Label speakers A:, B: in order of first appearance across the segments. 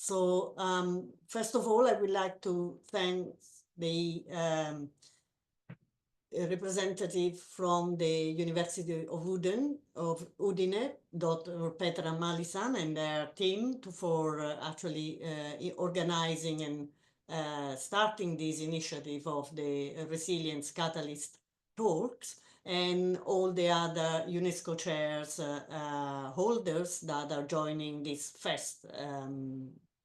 A: So first of all, I would like to thank the representative from the University of Udine, Dr. Petra Malisan, and their team for actually organizing and starting this initiative of the Resilience Catalyst Talks, and all the other UNESCO chairs holders that are joining this first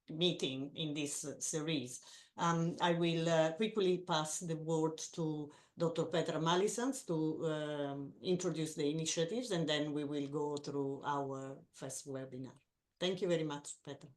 A: meeting in this series. I will quickly pass the word to Dr. Petra Malisans to introduce the initiatives, and then we will go through our first webinar. Thank you very much, Petra.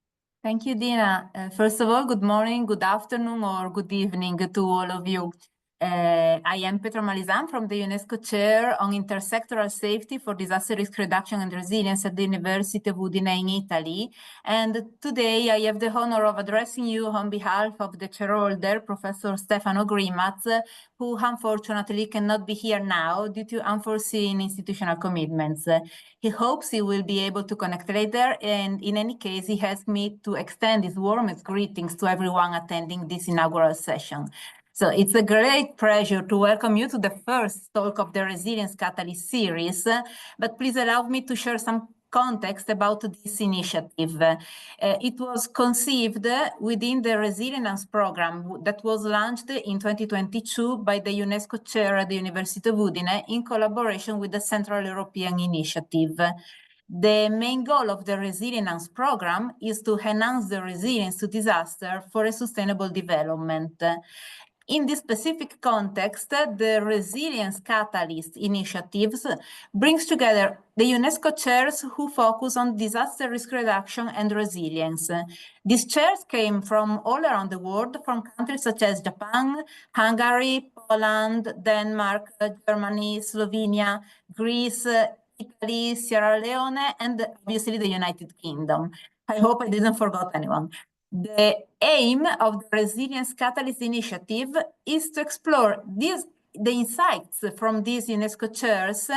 B: Thank you, Dina. First of all, good morning, good afternoon, or good evening to all of you. I am Petra Malisan from the UNESCO Chair on Intersectoral Safety for Disaster Risk Reduction and Resilience at the University of Udine in Italy. And today I have the honor of addressing you on behalf of the chairholder, Professor Stefano Grimatz, who unfortunately cannot be here now due to unforeseen institutional commitments. He hopes he will be able to connect later, and in any case, he asked me to extend his warmest greetings to everyone attending this inaugural session. So it's a great pleasure to welcome you to the first talk of the Resilience Catalyst series, but please allow me to share some context about this initiative. It was conceived within the Resilience program that was launched in 2022 by the UNESCO Chair at the University of Udine in collaboration with the Central European Initiative. The main goal of the Resilience program is to enhance the resilience to disaster for a sustainable development. In this specific context, the Resilience Catalyst initiatives brings together the UNESCO chairs who focus on disaster risk reduction and resilience. These chairs came from all around the world, from countries such as Japan, Hungary, Poland, Denmark, Germany, Slovenia, Greece, Italy, Sierra Leone, and obviously the United Kingdom. I hope I didn't forget anyone. The aim of the Resilience Catalyst initiative is to explore the insights from these UNESCO chairs,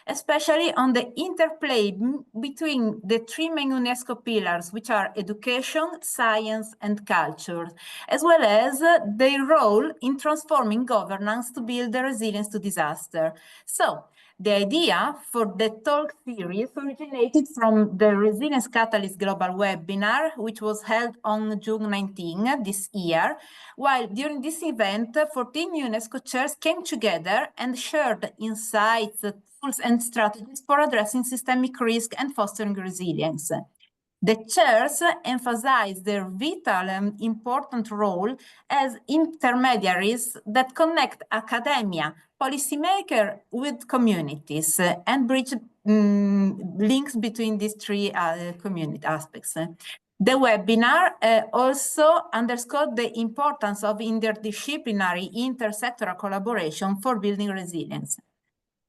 B: especially on the interplay between the three main UNESCO pillars, which are education, science, and culture, as well as their role in transforming governance to build the resilience to disaster. So, the idea for the talk series originated from the Resilience Catalyst Global Webinar, which was held on June 19 this year, while during this event, 14 UNESCO chairs came together and shared insights, tools, and strategies for addressing systemic risk and fostering resilience. The chairs emphasize their vital and important role as intermediaries that connect academia, policymakers with communities, and bridge links between these three community aspects. The webinar also underscored the importance of interdisciplinary intersectoral collaboration for building resilience.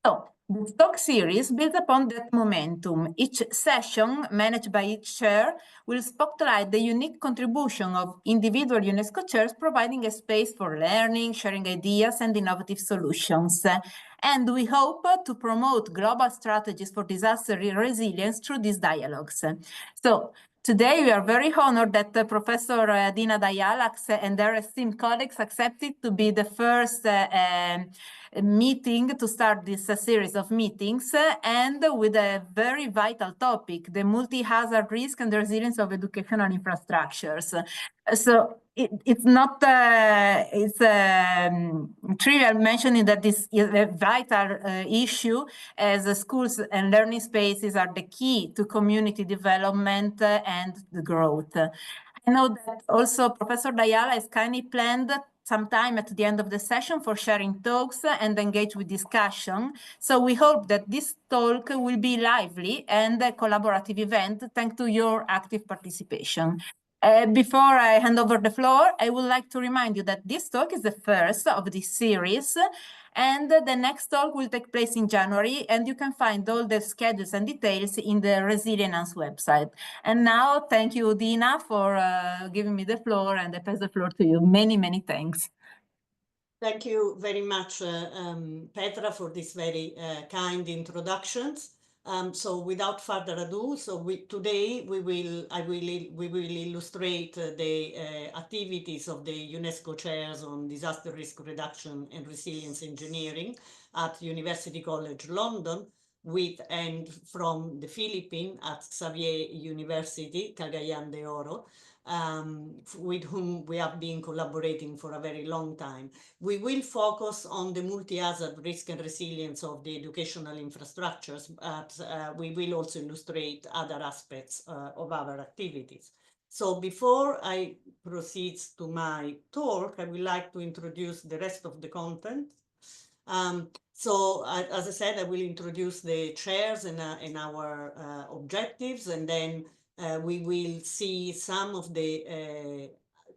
B: So, the talk series builds upon that momentum. Each session, managed by each chair, will spotlight the unique contribution of individual UNESCO chairs, providing a space for learning, sharing ideas, and innovative solutions. And we hope to promote global strategies for disaster resilience through these dialogues. So, today, we are very honored that Professor Dina Dayala and their esteemed colleagues accepted to be the first meeting to start this series of meetings, and with a very vital topic, the multi-hazard risk and the resilience of educational infrastructures. So it's not trivial mentioning that this is a vital issue, as schools and learning spaces are the key to community development and the growth. I know that also Professor Dayala has kindly planned some time at the end of the session for sharing talks and engage with discussion. So we hope that this talk will be lively and a collaborative event thanks to your active participation. Before I hand over the floor, I would like to remind you that this talk is the first of this series, and the next talk will take place in January, and you can find all the schedules and details in the Resilience website. And now, thank you, Dina, for giving me the floor, and I pass the floor to you. Many, many thanks.
A: Thank you very much, Petra, for these very kind introductions. So without further ado, today we will illustrate the activities of the UNESCO chairs on disaster risk reduction and resilience engineering at University College London, and from the Philippines at Xavier University, Cagayan de Oro, with whom we have been collaborating for a very long time. We will focus on the multi-hazard risk and resilience of the educational infrastructures, but we will also illustrate other aspects of our activities. So before I proceed to my talk, I would like to introduce the rest of the content. As I said, I will introduce the chairs and our objectives, and then we will see some of the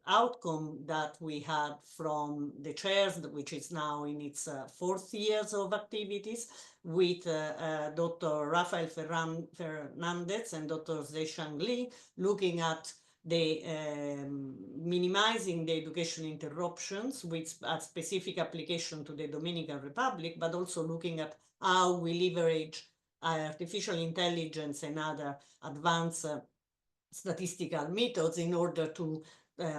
A: outcome that we had from the chairs, which is now in its fourth years of activities, with Dr. Rafael Fernandez and Dr. Zeshang Li, looking at the minimizing the education interruptions with a specific application to the Dominican Republic, but also looking at how we leverage artificial intelligence and other advanced statistical methods in order to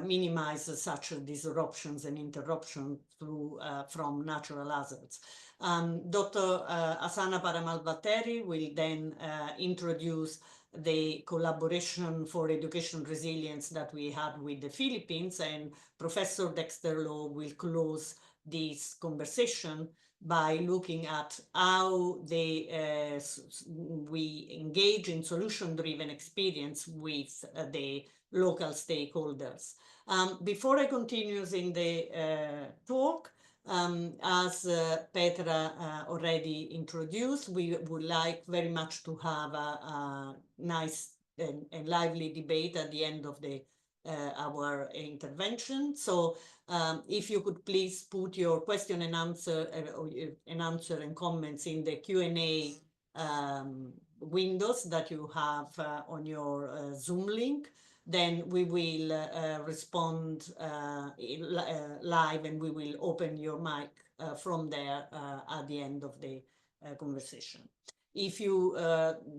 A: minimize such disruptions and interruptions from natural hazards. Dr. Asana Paramal-Valteri will then introduce the collaboration for education resilience that we had with the Philippines, and Professor Dexter Lowe will close this conversation by looking at how we engage in solution-driven experience with the local stakeholders. Before I continue in the talk, as Petra already introduced, we would like very much to have a nice and lively debate at the end of our intervention. So if you could please put your question and answer and comments in the Q&A windows that you have on your Zoom link, then we will respond live, and we will open your mic from there at the end of the conversation. If you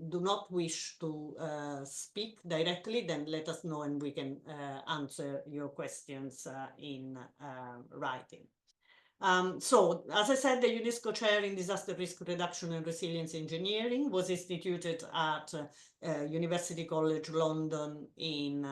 A: do not wish to speak directly, then let us know and we can answer your questions in writing. So, as I said, the UNESCO Chair in Disaster Risk Reduction and Resilience Engineering was instituted at University College London in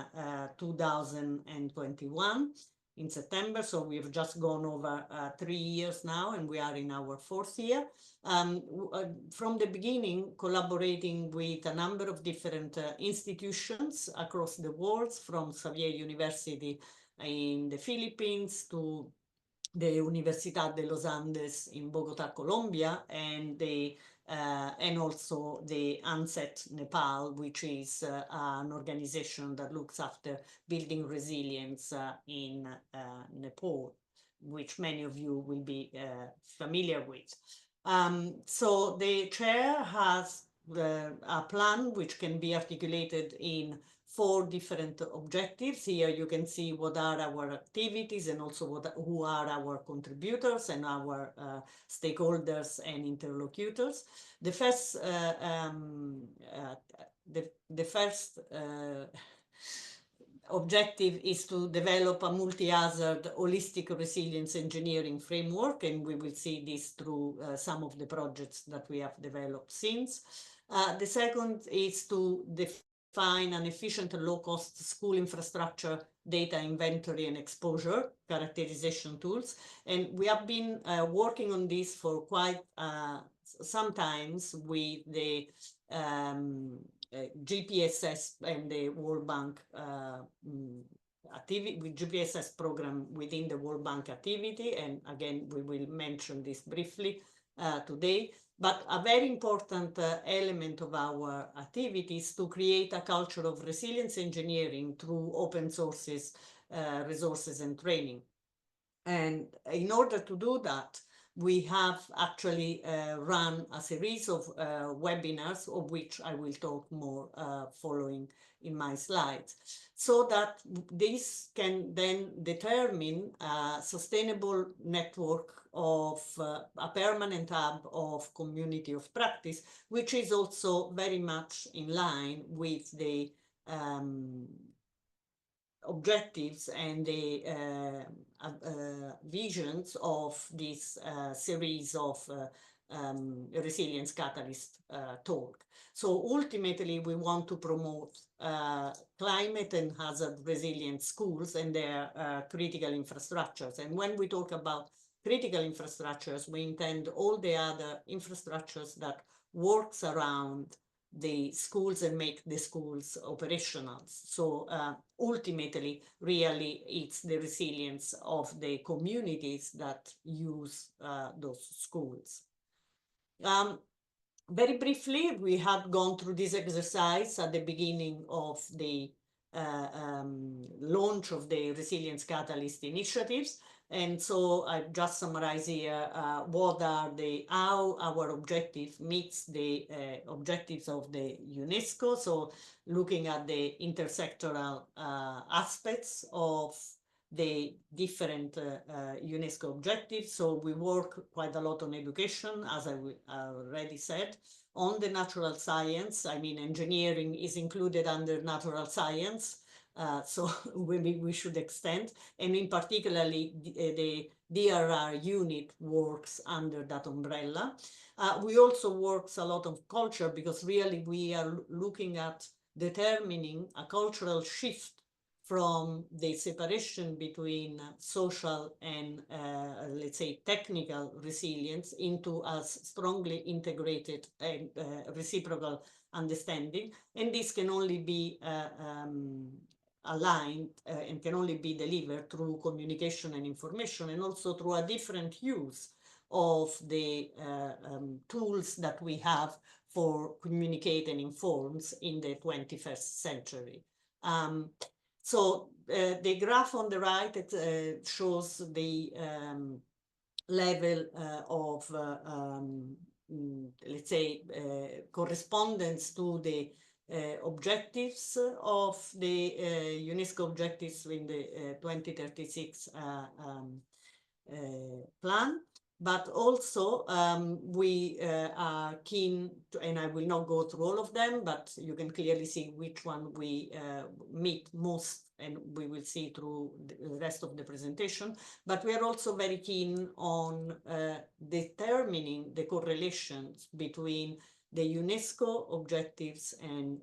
A: 2021 in September. So we've just gone over 3 years now, and we are in our fourth year. From the beginning, collaborating with a number of different institutions across the world, from Xavier University in the Philippines to the Universidad de los Andes in Bogota, Colombia, and also the ANSET Nepal, which is an organization that looks after building resilience in Nepal, which many of you will be familiar with. So the chair has a plan which can be articulated in 4 different objectives. Here you can see what are our activities and also who are our contributors and our stakeholders and interlocutors. The first objective is to develop a multi-hazard holistic resilience engineering framework, and we will see this through some of the projects that we have developed since. The second is to define an efficient and low-cost school infrastructure, data inventory and exposure characterization tools. And we have been working on this for quite some times with the GPSS and the World Bank activity, with GPSS program within the World Bank activity. And again, we will mention this briefly today. But a very important element of our activities to create a culture of resilience engineering through open sources, resources and training. And in order to do that, we have actually run a series of webinars, of which I will talk more following in my slides, so that this can then determine a sustainable network of a permanent hub of community of practice, which is also very much in line with the objectives and the visions of this series of resilience catalyst talk. So ultimately, we want to promote climate and hazard resilient schools and their critical infrastructures. And when we talk about critical infrastructures, we intend all the other infrastructures that works around the schools and make the schools operational. So ultimately, really, it's the resilience of the communities that use those schools. Very briefly, we had gone through this exercise at the beginning of the launch of the Resilience Catalyst initiatives. And so I just summarize here what are how our objective meets the objectives of the UNESCO. So looking at the intersectoral aspects of the different UNESCO objectives. So we work quite a lot on education, as I already said, on the natural science. I mean, engineering is included under natural science. So we should extend, and in particularly the DRR unit works under that umbrella. We also works a lot of culture, because really we are looking at determining a cultural shift from the separation between social and, let's say, technical resilience into as strongly integrated and reciprocal understanding. And this can only be aligned and can only be delivered through communication and information, and also through a different use of the tools that we have for communicating and informs in the 21st century. So the graph on the right, it shows the level of, let's say, correspondence to the objectives of the UNESCO objectives in the 2036 plan. But also we are keen to, and I will not go through all of them, but you can clearly see which one we meet most, and we will see through the rest of the presentation. But we are also very keen on determining the correlations between the UNESCO objectives and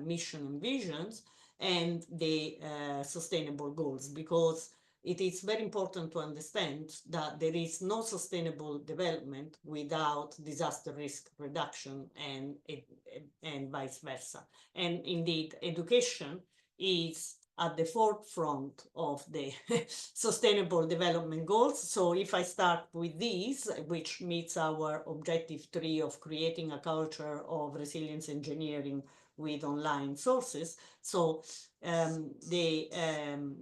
A: mission and visions and the sustainable goals, because it is very important to understand that there is no sustainable development without disaster risk reduction, and vice versa. And indeed, education is at the forefront of the sustainable development goals. So if I start with these, which meets our objective 3 of creating a culture of resilience engineering with online sources. So the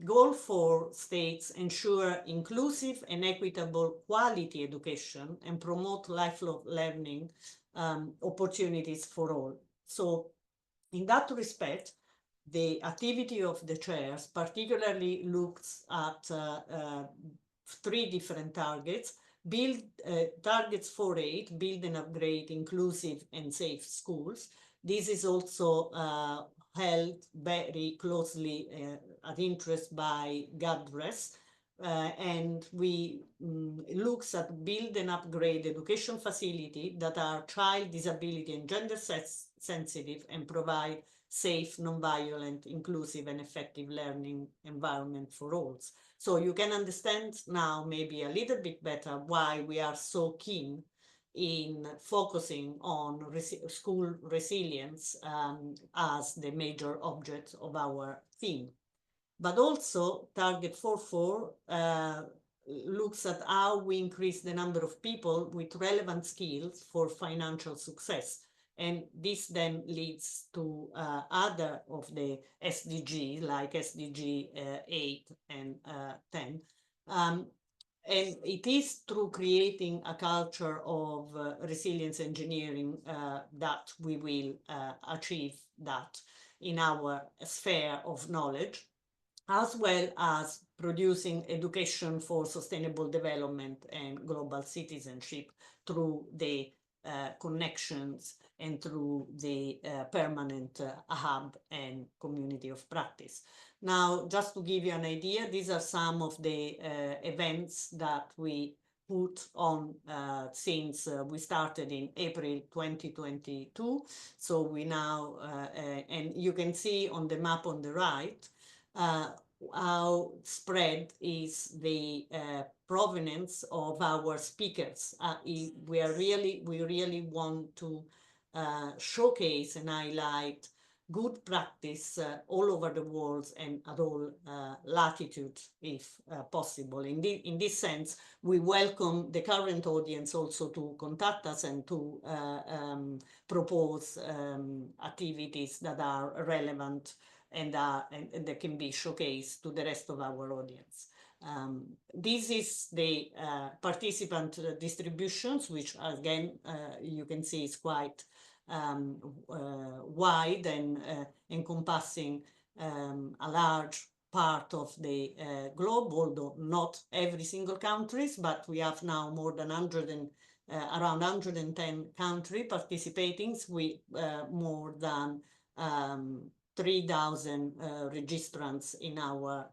A: goal 4 states ensure inclusive and equitable quality education and promote lifelong learning opportunities for all. So in that respect, the activity of the chairs particularly looks at 3 different targets. Targets 4.8, build and upgrade inclusive and safe schools. This is also held very closely at interest by GADRES, and we looks at build and upgrade education facility that are child, disability and gender sensitive and provide safe, non-violent, inclusive and effective learning environment for all. So you can understand now maybe a little bit better why we are so keen in focusing on school resilience as the major object of our theme. But also target 4.4 looks at how we increase the number of people with relevant skills for financial success. And this then leads to other of the SDG, like SDG 8 and 10. And it is through creating a culture of resilience engineering that we will achieve that in our sphere of knowledge, as well as producing education for sustainable development and global citizenship through the connections and through the permanent hub and community of practice. Now, just to give you an idea, these are some of the events that we put on since we started in April 2022. So we now, and you can see on the map on the right, how spread is the provenance of our speakers. We really want to showcase and highlight good practice all over the world and at all latitudes, if possible. In this sense, we welcome the current audience also to contact us and to propose activities that are relevant and that can be showcased to the rest of our audience. This is the participant distributions, which again, you can see is quite wide and encompassing a large part of the globe, although not every single countries, but we have now more than around 110 countries participating with more than 3,000 registrants in our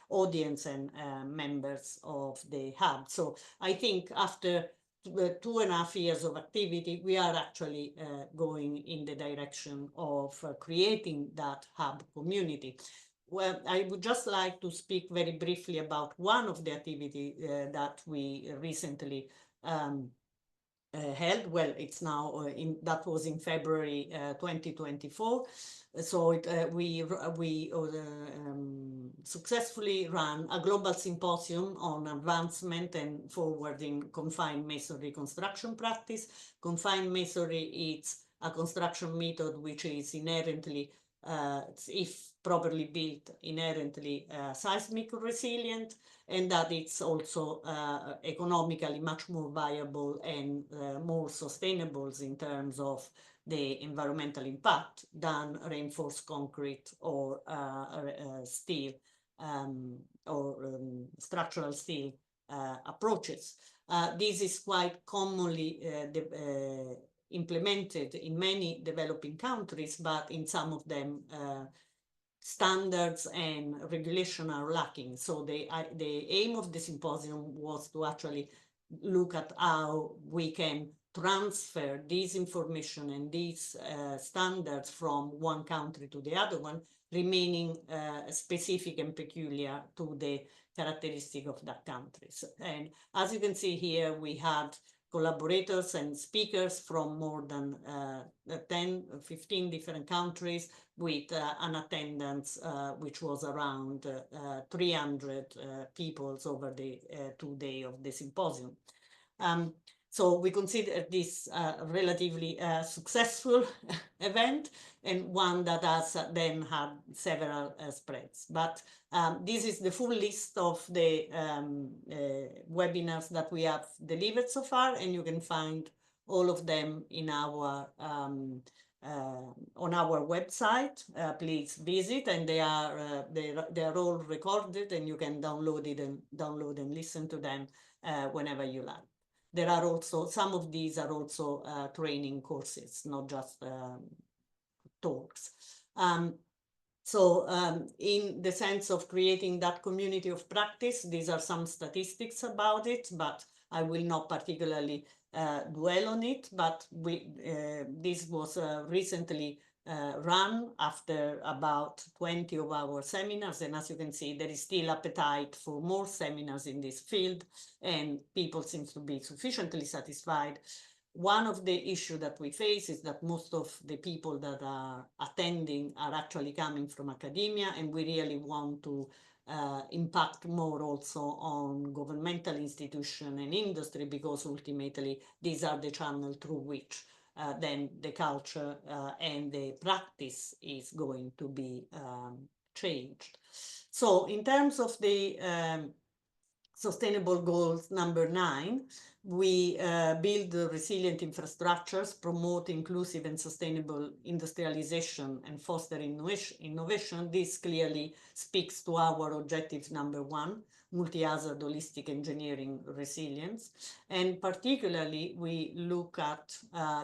A: audience and members of the hub. So I think after 2.5 years of activity, we are actually going in the direction of creating that hub community. Well, I would just like to speak very briefly about one of the activities that we recently held. Well, it's now that was in February 2024. So we successfully ran a global symposium on advancement and forwarding confined masonry construction practice. Confined masonry is a construction method which is inherently, if properly built, inherently seismic resilient, and that it's also economically much more viable and more sustainable in terms of the environmental impact than reinforced concrete or steel or structural steel approaches. This is quite commonly implemented in many developing countries, but in some of them standards and regulation are lacking. So the aim of the symposium was to actually look at how we can transfer this information and these standards from one country to the other one, remaining specific and peculiar to the characteristic of that country. And as you can see here, we had collaborators and speakers from more than 15 different countries, with an attendance which was around 300 people over the 2 days of the symposium. So we consider this a relatively successful event, and one that has then had several spreads. But this is the full list of the webinars that we have delivered so far, and you can find all of them in our on our website. Please visit, and they are all recorded, and you can download and listen to them whenever you like. There are also, some of these are also training courses, not just talks. So in the sense of creating that community of practice, these are some statistics about it, but I will not particularly dwell on it. But this was recently run after about 20 of our seminars, and as you can see, there is still appetite for more seminars in this field, and people seem to be sufficiently satisfied. One of the issues that we face is that most of the people that are attending are actually coming from academia, and we really want to impact more also on governmental institution and industry, because ultimately these are the channel through which then the culture and the practice is going to be changed. So in terms of the Sustainable Goals number 9, we build resilient infrastructures, promote inclusive and sustainable industrialization, and foster innovation. This clearly speaks to our objective number 1, multi-hazard holistic engineering resilience. And particularly, we look at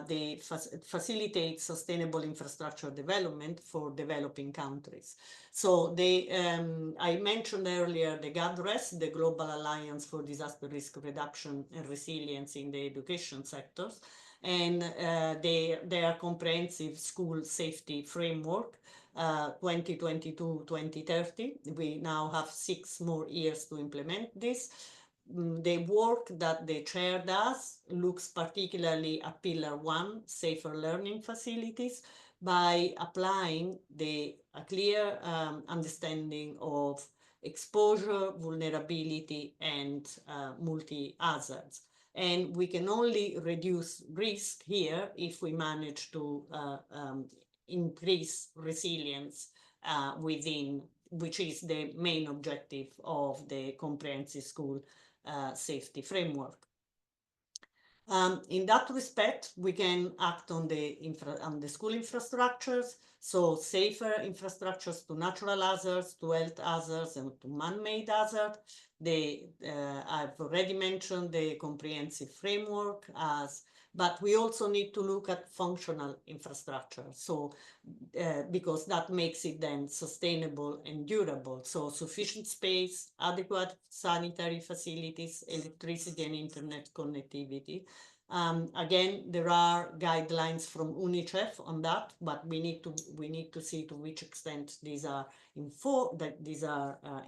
A: the facilitate sustainable infrastructure development for developing countries. So I mentioned earlier the GADRES, the Global Alliance for Disaster Risk Reduction and Resilience in the Education Sectors, and their comprehensive school safety framework, 2022-2030. We now have 6 more years to implement this. The work that the chair does looks particularly at Pillar 1, safer learning facilities, by applying a clear understanding of exposure, vulnerability, and multi-hazards. And we can only reduce risk here if we manage to increase resilience within, which is the main objective of the comprehensive school safety framework. In that respect, we can act on the school infrastructures, so safer infrastructures to natural hazards, to health hazards, and to man-made hazards. I've already mentioned the comprehensive framework but we also need to look at functional infrastructure. So, because that makes it then sustainable and durable. So sufficient space, adequate sanitary facilities, electricity and internet connectivity. Again, there are guidelines from UNICEF on that, but we need to see to which extent these are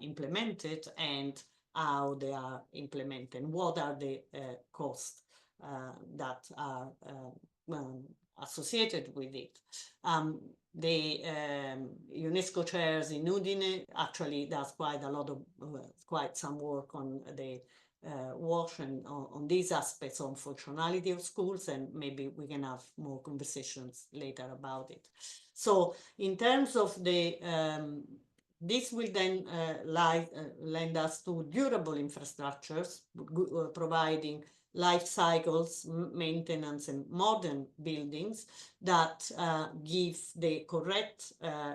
A: implemented and how they are implemented, and what are the costs that are associated with it. The UNESCO chairs in Udine actually does quite some work on the WASH and on these aspects on functionality of schools, and maybe we can have more conversations later about it. So in terms of the this will then lend us to durable infrastructures, providing life cycles, maintenance, and modern buildings that give the correct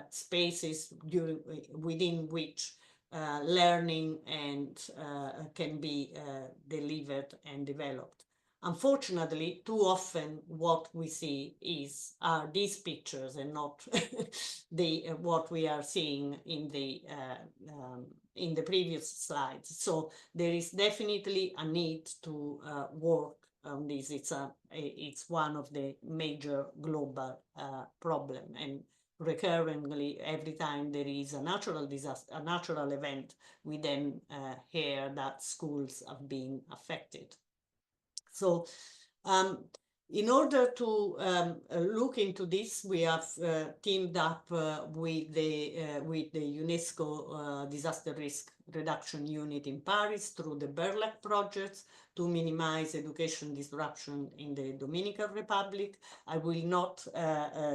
A: spaces within which learning and can be delivered and developed. Unfortunately, too often what we see are these pictures and not what we are seeing in the previous slides. So there is definitely a need to work on this. It's one of the major global problem, and recurrently, every time there is a natural disaster, a natural event, we then hear that schools have been affected. So in order to look into this, we have teamed up with the UNESCO Disaster Risk Reduction Unit in Paris through the BERLAC projects to minimize education disruption in the Dominican Republic. I will not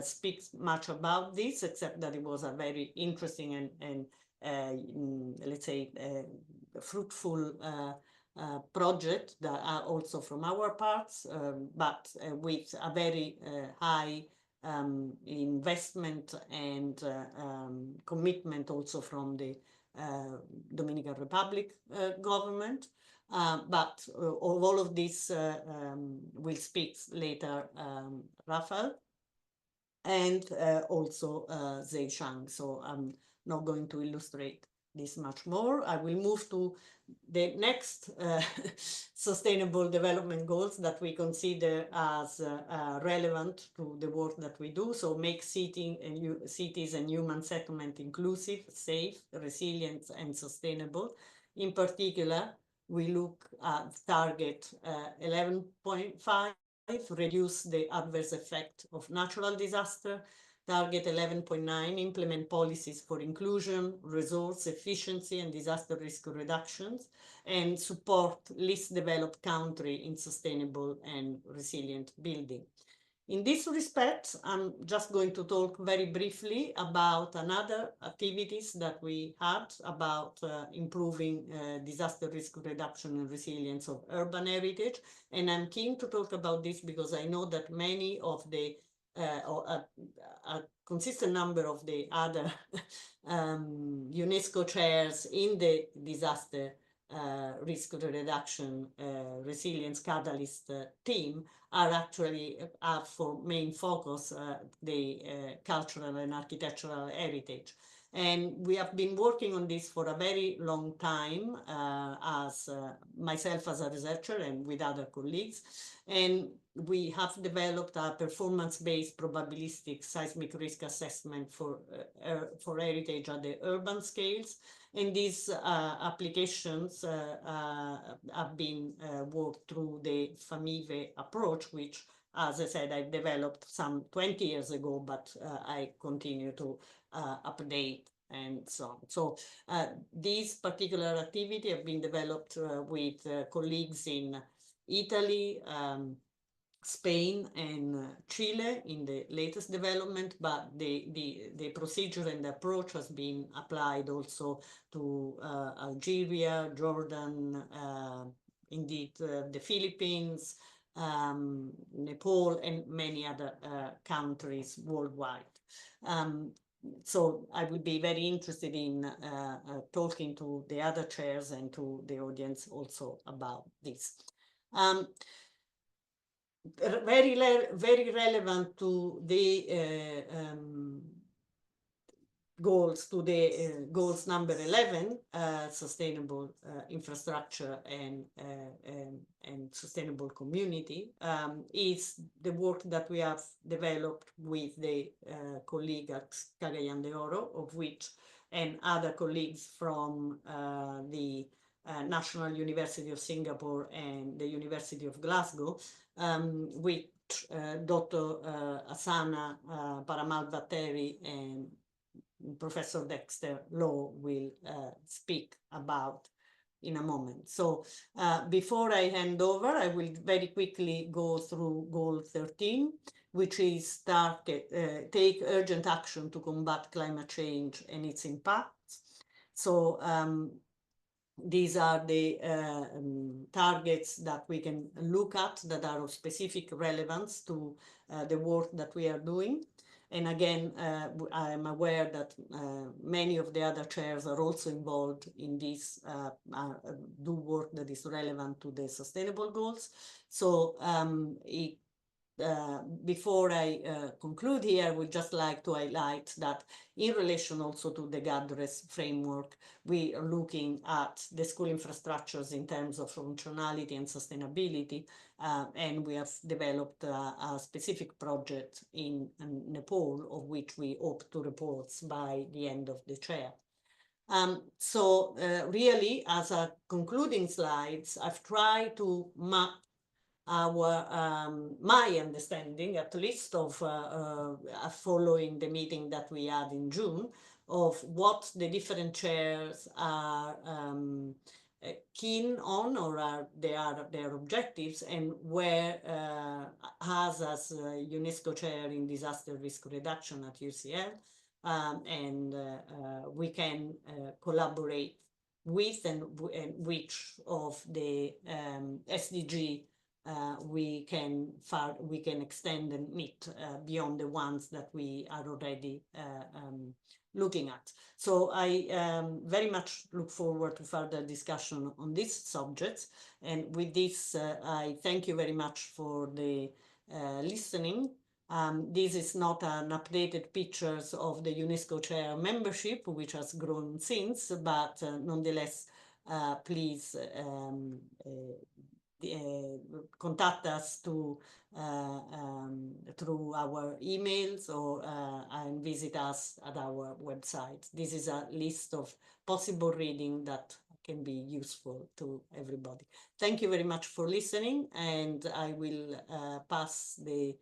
A: speak much about this, except that it was a very interesting and let's say fruitful project that are also from our parts, but with a very high investment and commitment also from the Dominican Republic government. But all of this will speak later Rafael and also Zheishang. So I'm not going to illustrate this much more. I will move to the next sustainable development goals that we consider as relevant to the work that we do. So make cities and human settlement inclusive, safe, resilient, and sustainable. In particular, we look at target 11.5, reduce the adverse effect of natural disaster. Target 11.9, implement policies for inclusion, resource efficiency, and disaster risk reductions, and support least developed country in sustainable and resilient building. In this respect, I'm just going to talk very briefly about another activities that we had about improving disaster risk reduction and resilience of urban heritage. And I'm keen to talk about this because I know that many of the, or a consistent number of the other UNESCO chairs in the disaster risk reduction resilience catalyst team are actually have for main focus the cultural and architectural heritage. And we have been working on this for a very long time as myself as a researcher and with other colleagues. And we have developed a performance-based probabilistic seismic risk assessment for heritage at the urban scales. And these applications have been worked through the FAMIVE approach, which, as I said, I developed some 20 years ago, but I continue to update and so on. So these particular activity have been developed with colleagues in Italy, Spain and Chile in the latest development, but the procedure and the approach has been applied also to Algeria, Jordan, indeed the Philippines, Nepal, and many other countries worldwide. So I would be very interested in talking to the other chairs and to the audience also about this. Very relevant to the goals, to the goals number 11, sustainable infrastructure and sustainable community, is the work that we have developed with the colleague at Cagayan de Oro, of which and other colleagues from the National University of Singapore and the University of Glasgow, which Dr. Asana Paramal-Vatteri and Professor Dexter Lowe will speak about in a moment. So before I hand over, I will very quickly go through goal 13, which is take urgent action to combat climate change and its impacts. So these are the targets that we can look at that are of specific relevance to the work that we are doing. And again, I am aware that many of the other chairs are also involved in this, do work that is relevant to the sustainable goals. So before I conclude here, I would just like to highlight that in relation also to the GADRES framework, we are looking at the school infrastructures in terms of functionality and sustainability, and we have developed a specific project in Nepal, of which we hope to report by the end of the chair. So really, as a concluding slides, I've tried to map my understanding, at least, of following the meeting that we had in June, of what the different chairs are keen on, or are their objectives, and where as UNESCO Chair in Disaster Risk Reduction at UCL, and we can collaborate with, and which of the SDG we can extend and meet beyond the ones that we are already looking at. So I very much look forward to further discussion on these subjects. And with this, I thank you very much for the listening. This is not an updated pictures of the UNESCO Chair membership, which has grown since, but nonetheless, please contact us through our emails or and visit us at our website. This is a list of possible reading that can be useful to everybody. Thank you very much for listening, and I will pass the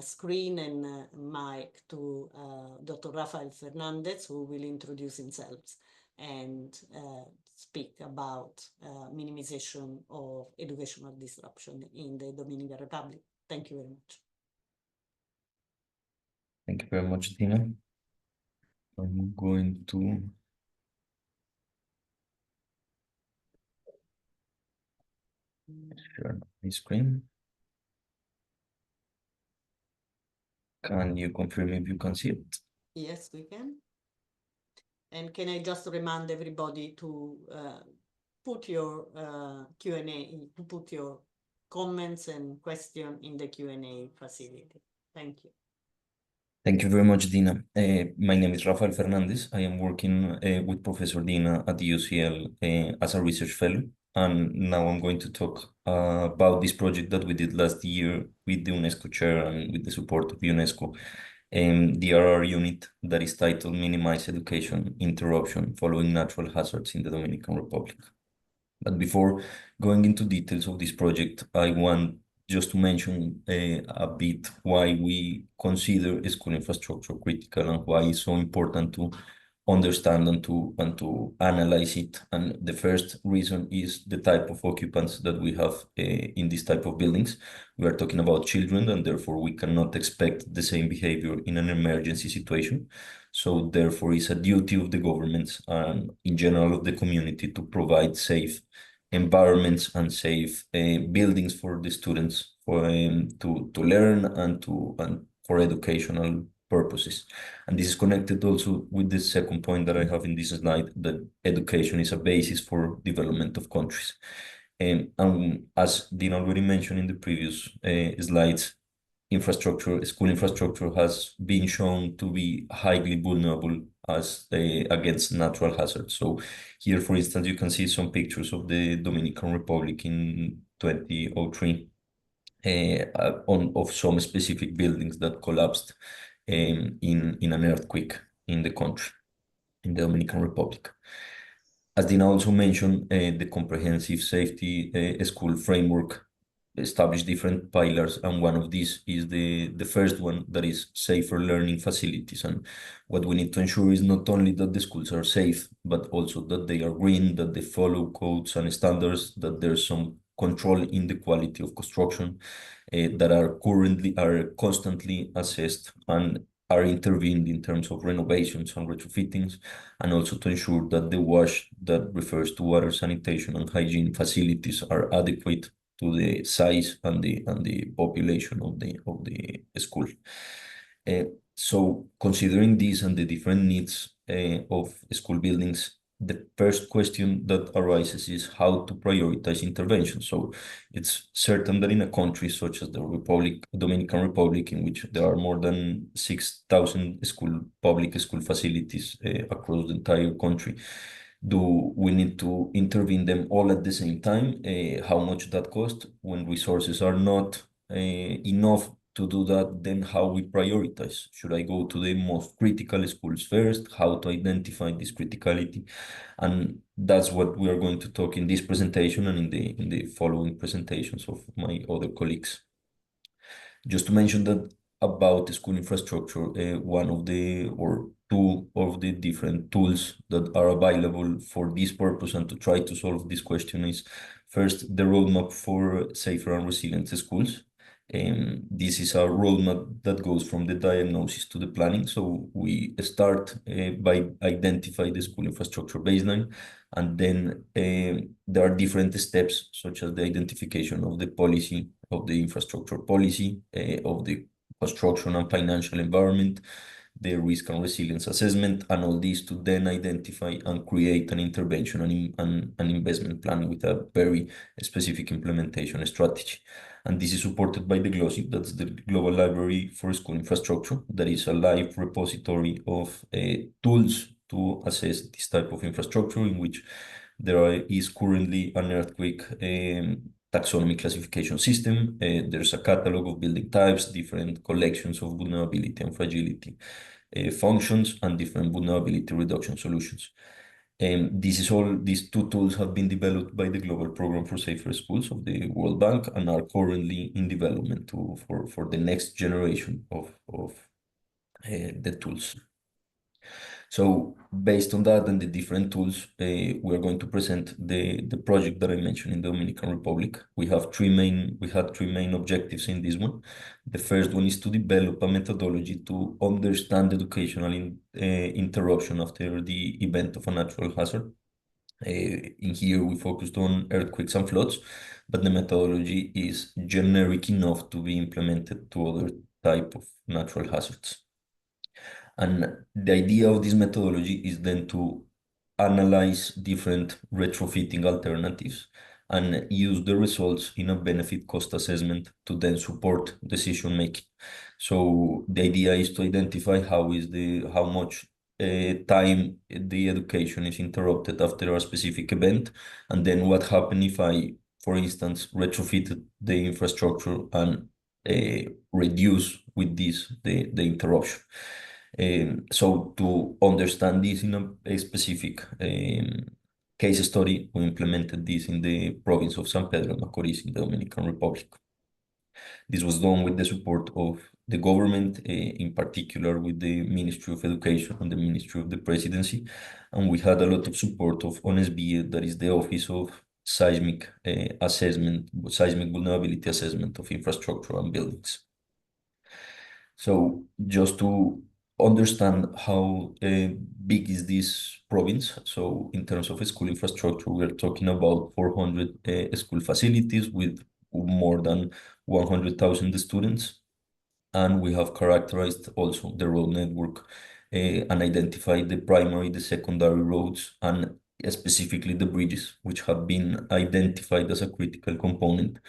A: screen and mic to Dr. Rafael Fernandez, who will introduce himself and speak about minimization of educational disruption in the Dominican Republic. Thank you very much.
C: Thank you very much, Dina. I'm going to share my screen. Can you confirm if you can see it?
A: Yes, we can. And can I just remind everybody to put your Q&A, to put your comments and question in the Q&A facility. Thank you.
C: Thank you very much, Dina. My name is Rafael Fernandez. I am working with Professor Dina at the UCL as a research fellow. And now I'm going to talk about this project that we did last year with the UNESCO Chair and with the support of UNESCO, the RR unit that is titled Minimize Education Interruption Following Natural Hazards in the Dominican Republic. But before going into details of this project, I want just to mention a bit why we consider school infrastructure critical and why it's so important to understand and to analyze it. And the first reason is the type of occupants that we have in this type of buildings. We are talking about children, and therefore we cannot expect the same behavior in an emergency situation. So therefore, it's a duty of the governments and in general of the community to provide safe environments and safe buildings for the students for to learn and for educational purposes. And this is connected also with the second point that I have in this slide, that education is a basis for development of countries. And as Dean already mentioned in the previous slides, school infrastructure has been shown to be highly vulnerable as against natural hazards. So here, for instance, you can see some pictures of the Dominican Republic in 2003 of some specific buildings that collapsed in an earthquake in the country, in the Dominican Republic. As Dina also mentioned, the comprehensive safety school framework established different pillars, and one of these is the first one, that is safer learning facilities. And what we need to ensure is not only that the schools are safe, but also that they are green, that they follow codes and standards, that there's some control in the quality of construction, that are constantly assessed and are intervened in terms of renovations and retrofittings, and also to ensure that the WASH, that refers to water, sanitation, and hygiene facilities, are adequate to the size and the population of the school. So considering this and the different needs of school buildings, the first question that arises is how to prioritize intervention. So it's certain that in a country such as the Dominican Republic, in which there are more than 6,000 public school facilities across the entire country, do we need to intervene them all at the same time? How much that cost? When resources are not enough to do that, then how we prioritize? Should I go to the most critical schools first? How to identify this criticality? And that's what we are going to talk in this presentation and in the following presentations of my other colleagues. Just to mention that about the school infrastructure, one of the or two of the different tools that are available for this purpose and to try to solve this question is first the roadmap for safer and resilient schools. This is a roadmap that goes from the diagnosis to the planning. So we start by identifying the school infrastructure baseline, and then there are different steps, such as the identification of the policy, of the infrastructure policy, of the construction and financial environment, the risk and resilience assessment, and all these to then identify and create an intervention and an investment plan with a very specific implementation strategy. And this is supported by the GLOSI, that's the Global Library for School Infrastructure, that is a live repository of tools to assess this type of infrastructure, in which there is currently an earthquake taxonomy classification system. There's a catalog of building types, different collections of vulnerability and fragility functions, and different vulnerability reduction solutions. These two tools have been developed by the Global Program for Safer Schools of the World Bank and are currently in development for the next generation of the tools. So based on that and the different tools, we are going to present the project that I mentioned in the Dominican Republic. We had three main objectives in this one. The first one is to develop a methodology to understand educational interruption after the event of a natural hazard. In here, we focused on earthquakes and floods, but the methodology is generic enough to be implemented to other type of natural hazards. And the idea of this methodology is then to analyze different retrofitting alternatives and use the results in a benefit cost assessment to then support decision making. So the idea is to identify how much time the education is interrupted after a specific event, and then what happens if I, for instance, retrofitted the infrastructure and reduce with this the interruption. So to understand this in a specific case study, we implemented this in the province of San Pedro de Macorís in the Dominican Republic. This was done with the support of the government, in particular with the Ministry of Education and the Ministry of the Presidency, and we had a lot of support of UNESCO, that is the Office of Seismic Vulnerability Assessment of Infrastructure and Buildings. So just to understand how big is this province. So in terms of school infrastructure, we're talking about 400 school facilities with more than 100,000 students. And we have characterized also the road network and identified the primary, the secondary roads, and specifically the bridges, which have been identified as a critical component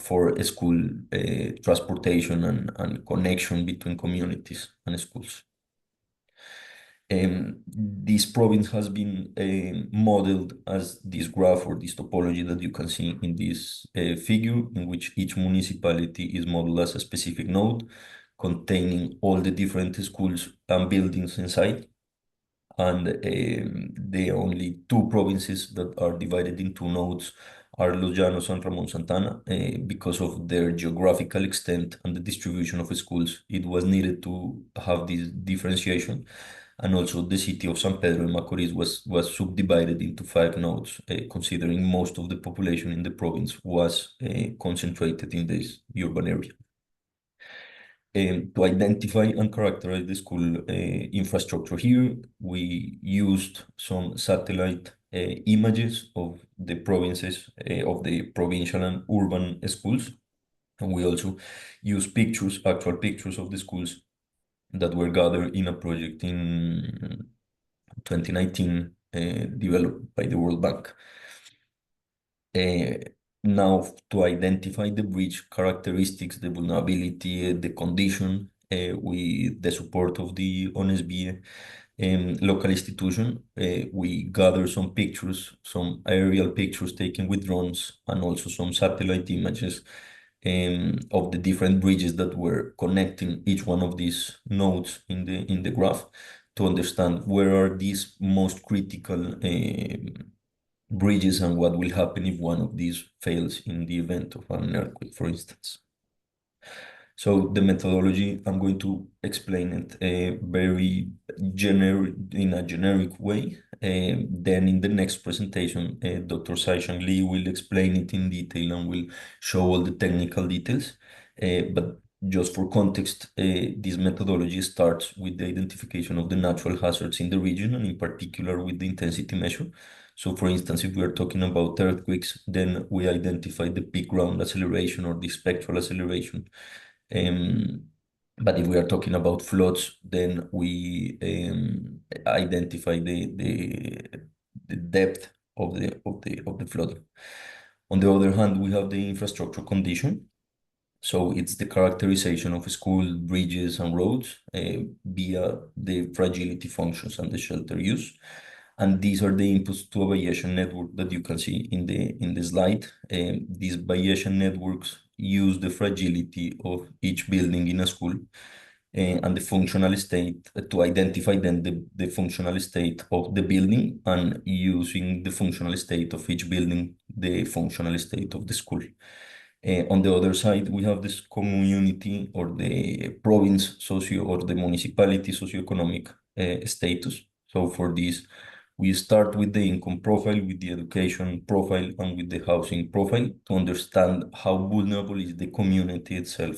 C: for school transportation and connection between communities and schools. This province has been modeled as this graph or this topology that you can see in this figure, in which each municipality is modeled as a specific node containing all the different schools and buildings inside. And the only two provinces that are divided into nodes are Los Llanos and Ramon Santana. Because of their geographical extent and the distribution of schools, it was needed to have this differentiation. And also the city of San Pedro de Macorís was subdivided into 5 nodes, considering most of the population in the province was concentrated in this urban area. To identify and characterize the school infrastructure here, we used some satellite images of the provinces, of the provincial and urban schools. And we also use pictures, actual pictures of the schools that were gathered in a project in 2019, developed by the World Bank. Now, to identify the bridge characteristics, the vulnerability, the condition, with the support of the UNESCO local institution, we gather some pictures, some aerial pictures taken with drones, and also some satellite images of the different bridges that were connecting each one of these nodes in the graph, to understand where are these most critical bridges and what will happen if one of these fails in the event of an earthquake, for instance. So the methodology, I'm going to explain it very in a generic way. Then in the next presentation, Dr. Saishang Li will explain it in detail and will show all the technical details. But just for context, this methodology starts with the identification of the natural hazards in the region, and in particular with the intensity measure. So for instance, if we are talking about earthquakes, then we identify the peak ground acceleration or the spectral acceleration. But if we are talking about floods, then we identify the depth of the flood. On the other hand, we have the infrastructure condition. So it's the characterization of school, bridges, and roads via the fragility functions and the shelter use. And these are the inputs to a variation network that you can see in the slide. These variation networks use the fragility of each building in a school and the functional state to identify then the functional state of the building, and using the functional state of each building, the functional state of the school. On the other side, we have this community or the province or the municipality socioeconomic status. So for this, we start with the income profile, with the education profile, and with the housing profile to understand how vulnerable is the community itself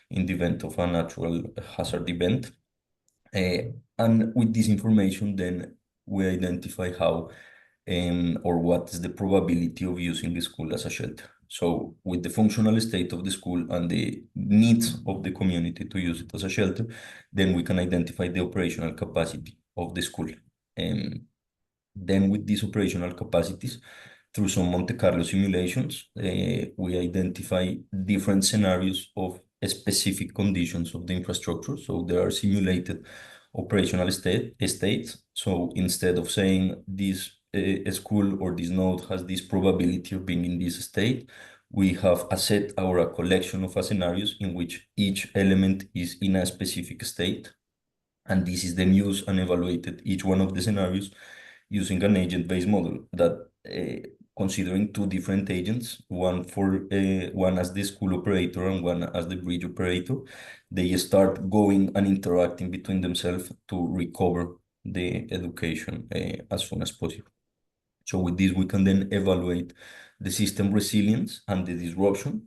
C: in the event of a natural hazard event. And with this information, then we identify how or what is the probability of using the school as a shelter. So with the functional state of the school and the needs of the community to use it as a shelter, then we can identify the operational capacity of the school. Then with these operational capacities, through some Monte Carlo simulations, we identify different scenarios of specific conditions of the infrastructure. So there are simulated operational states. So instead of saying this school or this node has this probability of being in this state, we have a set or a collection of scenarios in which each element is in a specific state. And this is then used and evaluated each one of the scenarios using an agent-based model that considering two different agents, one as the school operator and one as the bridge operator, they start going and interacting between themselves to recover the education as soon as possible. So with this, we can then evaluate the system resilience and the disruption.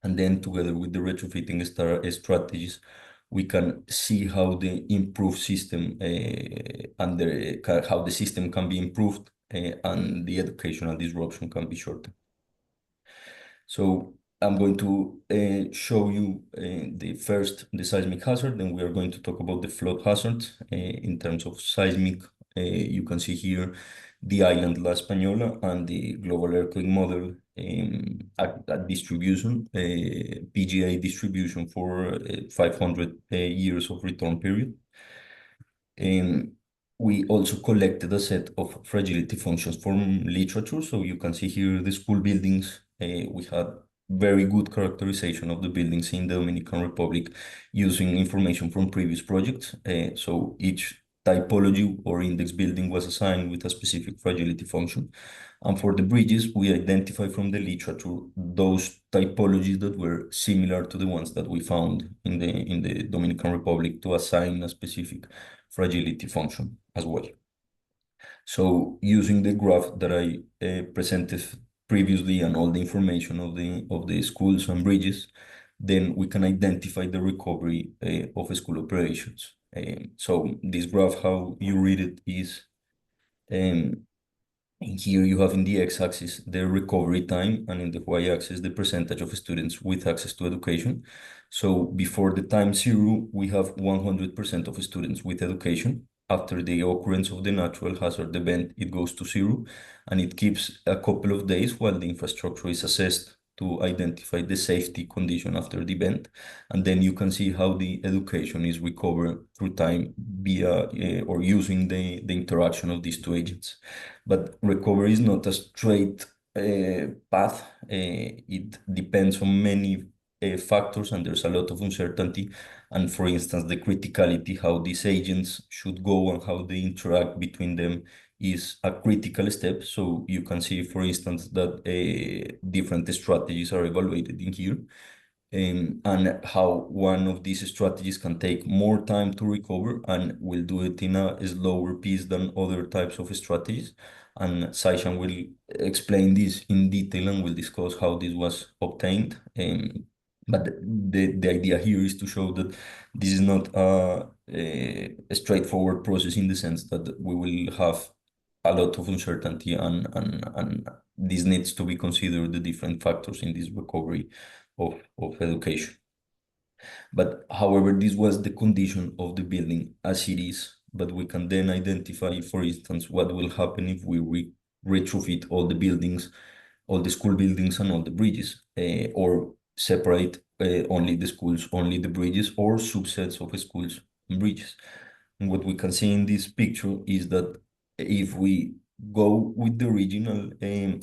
C: And then together with the retrofitting strategies, we can see how the improved system and how the system can be improved and the educational disruption can be shortened. So I'm going to show you the seismic hazard, then we are going to talk about the flood hazard. In terms of seismic, you can see here the island La Española and the global earthquake model at distribution, PGA distribution for 500 years of return period. We also collected a set of fragility functions from literature. So you can see here the school buildings. We had very good characterization of the buildings in the Dominican Republic using information from previous projects. So each typology or index building was assigned with a specific fragility function. And for the bridges, we identify from the literature those typologies that were similar to the ones that we found in the Dominican Republic to assign a specific fragility function as well. So using the graph that I presented previously and all the information of the schools and bridges, then we can identify the recovery of school operations. So this graph, how you read it is, here you have in the x-axis the recovery time and in the y-axis the percentage of students with access to education. So before the time zero, we have 100% of students with education. After the occurrence of the natural hazard event, it goes to zero, and it keeps a couple of days while the infrastructure is assessed to identify the safety condition after the event. And then you can see how the education is recovered through time via or using the interaction of these two agents. But recovery is not a straight path. It depends on many factors, and there's a lot of uncertainty. And for instance, the criticality, how these agents should go and how they interact between them is a critical step. So you can see, for instance, that different strategies are evaluated in here. And how one of these strategies can take more time to recover and will do it in a slower pace than other types of strategies. And Saishan will explain this in detail and will discuss how this was obtained. But the idea here is to show that this is not a straightforward process in the sense that we will have a lot of uncertainty and this needs to be considered the different factors in this recovery of education. But however, this was the condition of the building as it is, but we can then identify, for instance, what will happen if we retrofit all the buildings, all the school buildings and all the bridges, or separate only the schools, only the bridges, or subsets of schools and bridges. And what we can see in this picture is that if we go with the original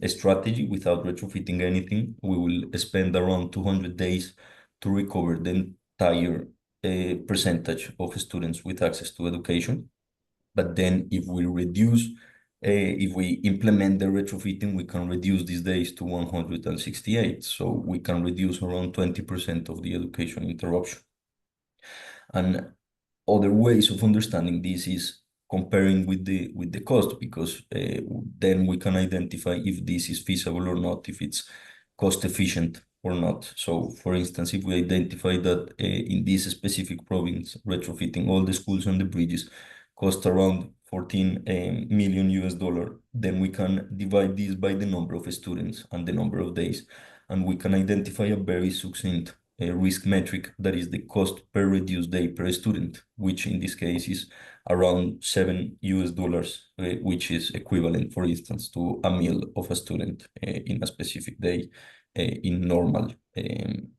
C: strategy without retrofitting anything, we will spend around 200 days to recover the entire percentage of students with access to education. But then if we reduce, if we implement the retrofitting, we can reduce these days to 168. So we can reduce around 20% of the education interruption. And other ways of understanding this is comparing with the cost, because then we can identify if this is feasible or not, if it's cost efficient or not. So, for instance, if we identify that in this specific province, retrofitting all the schools and the bridges cost around 14 million US dollar, then we can divide this by the number of students and the number of days, and we can identify a very succinct risk metric, that is the cost per reduced day per student, which in this case is around 7 US dollars, which is equivalent, for instance, to a meal of a student in a specific day in normal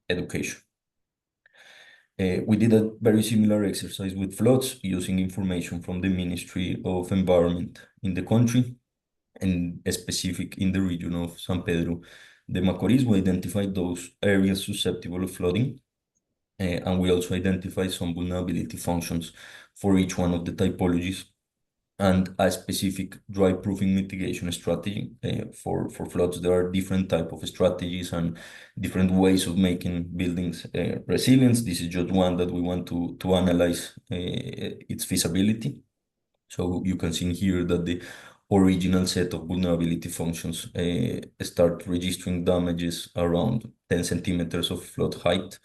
C: education. We did a very similar exercise with floods using information from the Ministry of Environment in the country, and specific in the region of San Pedro de Macorís. We identified those areas susceptible of flooding, and we also identified some vulnerability functions for each one of the typologies, and a specific dry proofing mitigation strategy for floods. There are different type of strategies and different ways of making buildings resilient. This is just one that we want to analyze its feasibility. So you can see here that the original set of vulnerability functions start registering damages around 10 centimeters of flood height.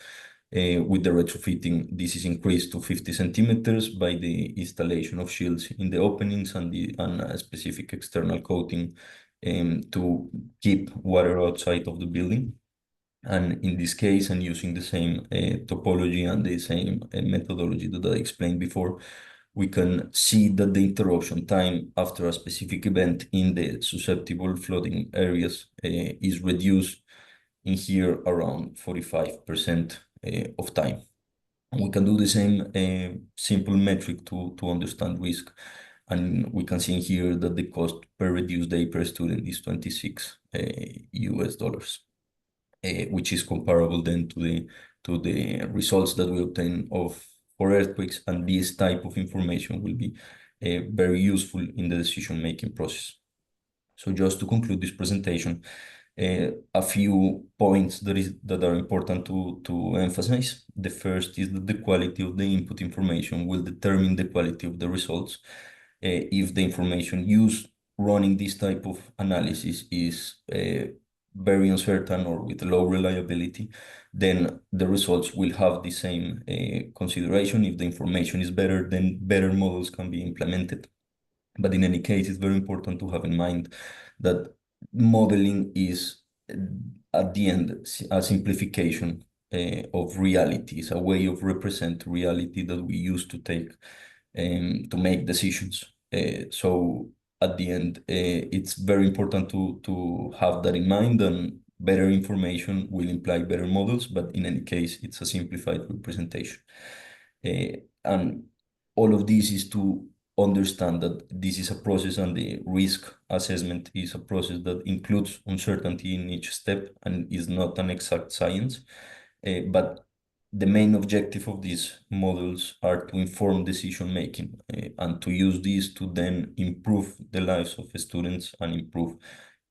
C: With the retrofitting, this is increased to 50 centimeters by the installation of shields in the openings and a specific external coating to keep water outside of the building. And in this case, and using the same topology and the same methodology that I explained before, we can see that the interruption time after a specific event in the susceptible flooding areas is reduced in here around 45% of time. And we can do the same simple metric to understand risk. And we can see here that the cost per reduced day per student is 26 US dollars, which is comparable then to the results that we obtain for earthquakes. And this type of information will be very useful in the decision-making process. So just to conclude this presentation, a few points that are important to emphasize. The first is that the quality of the input information will determine the quality of the results. If the information used running this type of analysis is very uncertain or with low reliability, then the results will have the same consideration. If the information is better, then better models can be implemented. But in any case, it's very important to have in mind that modeling is, at the end, a simplification of reality. It's a way of represent reality that we use to take to make decisions. So at the end, it's very important to have that in mind, and better information will imply better models, but in any case, it's a simplified representation. And all of this is to understand that this is a process, and the risk assessment is a process that includes uncertainty in each step and is not an exact science. But the main objective of these models are to inform decision making and to use these to then improve the lives of students and improve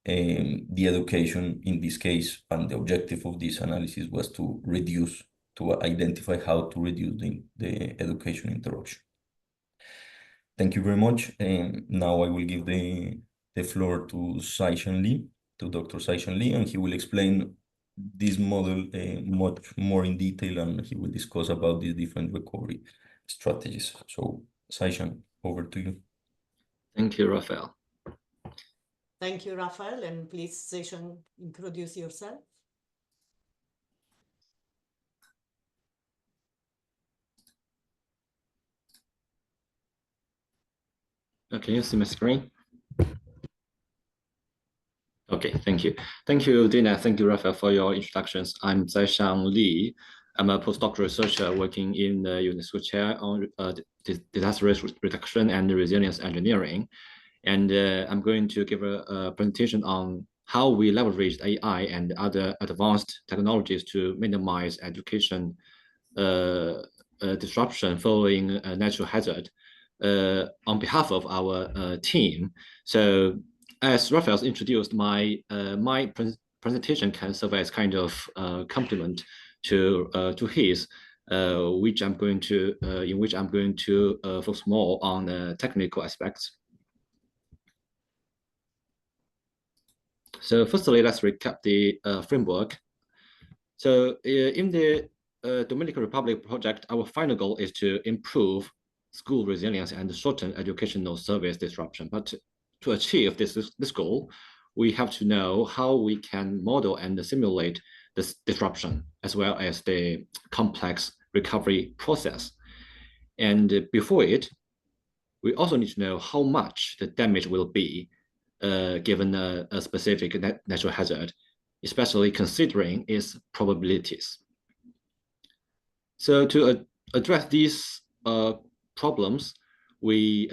C: the education in this case. And the objective of this analysis was to identify how to reduce the education interruption. Thank you very much. Now I will give the floor to Saishan Lee, to Dr. Saishan Lee, and he will explain this model much more in detail, and he will discuss about these different recovery strategies. So, Saishan, over to you.
D: Thank you, Rafael.
A: Thank you, Rafael, and please, Saishan, introduce yourself.
D: Can you see my screen? Okay, thank you. Thank you, Dina. Thank you, Rafael, for your introductions. I'm Saishan Li. I'm a postdoctoral researcher working in the UNESCO Chair on disaster risk reduction and resilience engineering. And I'm going to give a presentation on how we leverage AI and other advanced technologies to minimize education disruption following a natural hazard on behalf of our team. So as Rafael introduced, my presentation can serve as kind of complement to his. which I'm going to focus more on the technical aspects. So firstly, let's recap the framework. So in the Dominican Republic project, our final goal is to improve school resilience and shorten educational service disruption. But to achieve this goal, we have to know how we can model and simulate this disruption, as well as the complex recovery process. And before it, we also need to know how much the damage will be given a specific natural hazard, especially considering its probabilities. So to address these problems, we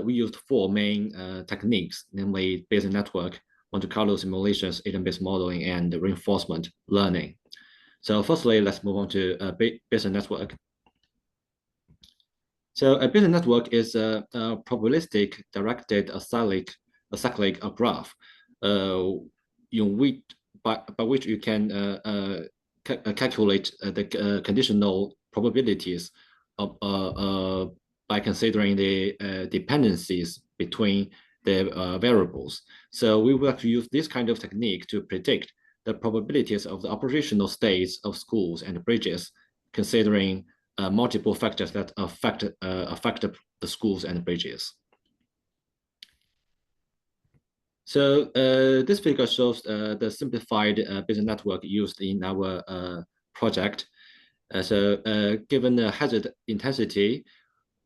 D: used 4 main techniques, namely Bayesian network, Monte Carlo simulations, agent-based modeling, and reinforcement learning. So firstly, let's move on to Bayesian network. So a Bayesian network is a probabilistic directed acyclic graph, by which you can calculate the conditional probabilities of, by considering the dependencies between the variables. So we will have to use this kind of technique to predict the probabilities of the operational states of schools and bridges, considering multiple factors that affect the schools and bridges. So this figure shows the simplified Bayesian network used in our project. Given the hazard intensity,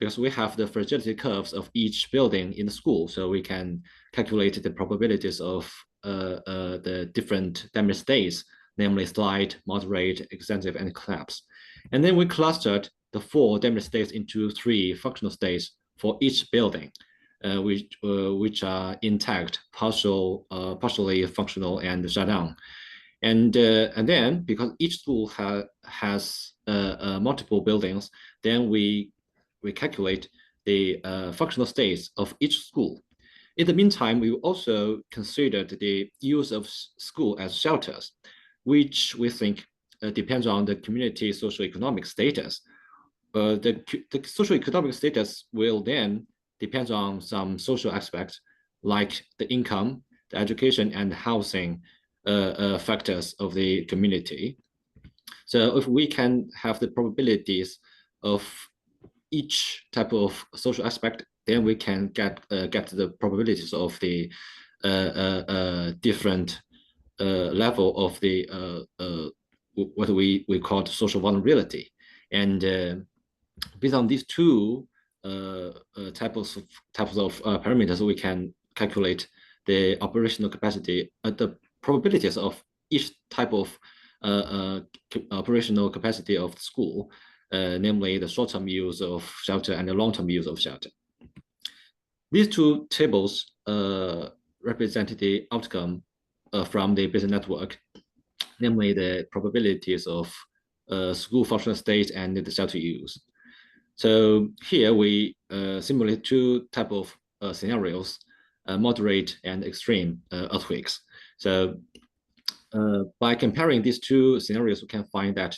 D: because we have the fragility curves of each building in the school, so we can calculate the probabilities of the different damage states, namely slight, moderate, extensive, and collapse. And then we clustered the 4 damage states into 3 functional states for each building, which are intact, partially functional, and shut down. And then, because each school has multiple buildings, then we calculate the functional states of each school. In the meantime, we also considered the use of school as shelters, which we think depends on the community socioeconomic status. The socioeconomic status will then depend on some social aspects like the income, the education, and housing factors of the community. So if we can have the probabilities of each type of social aspect, then we can get the probabilities of the different level of the what we call social vulnerability. And based on these 2 types of parameters, we can calculate the operational capacity, the probabilities of each type of operational capacity of the school, namely the short-term use of shelter and the long-term use of shelter. These 2 tables represent the outcome from the Bayesian network, namely the probabilities of school functional state and the shelter use. So here we simulate 2 types of scenarios, moderate and extreme earthquakes. So by comparing these 2 scenarios, we can find that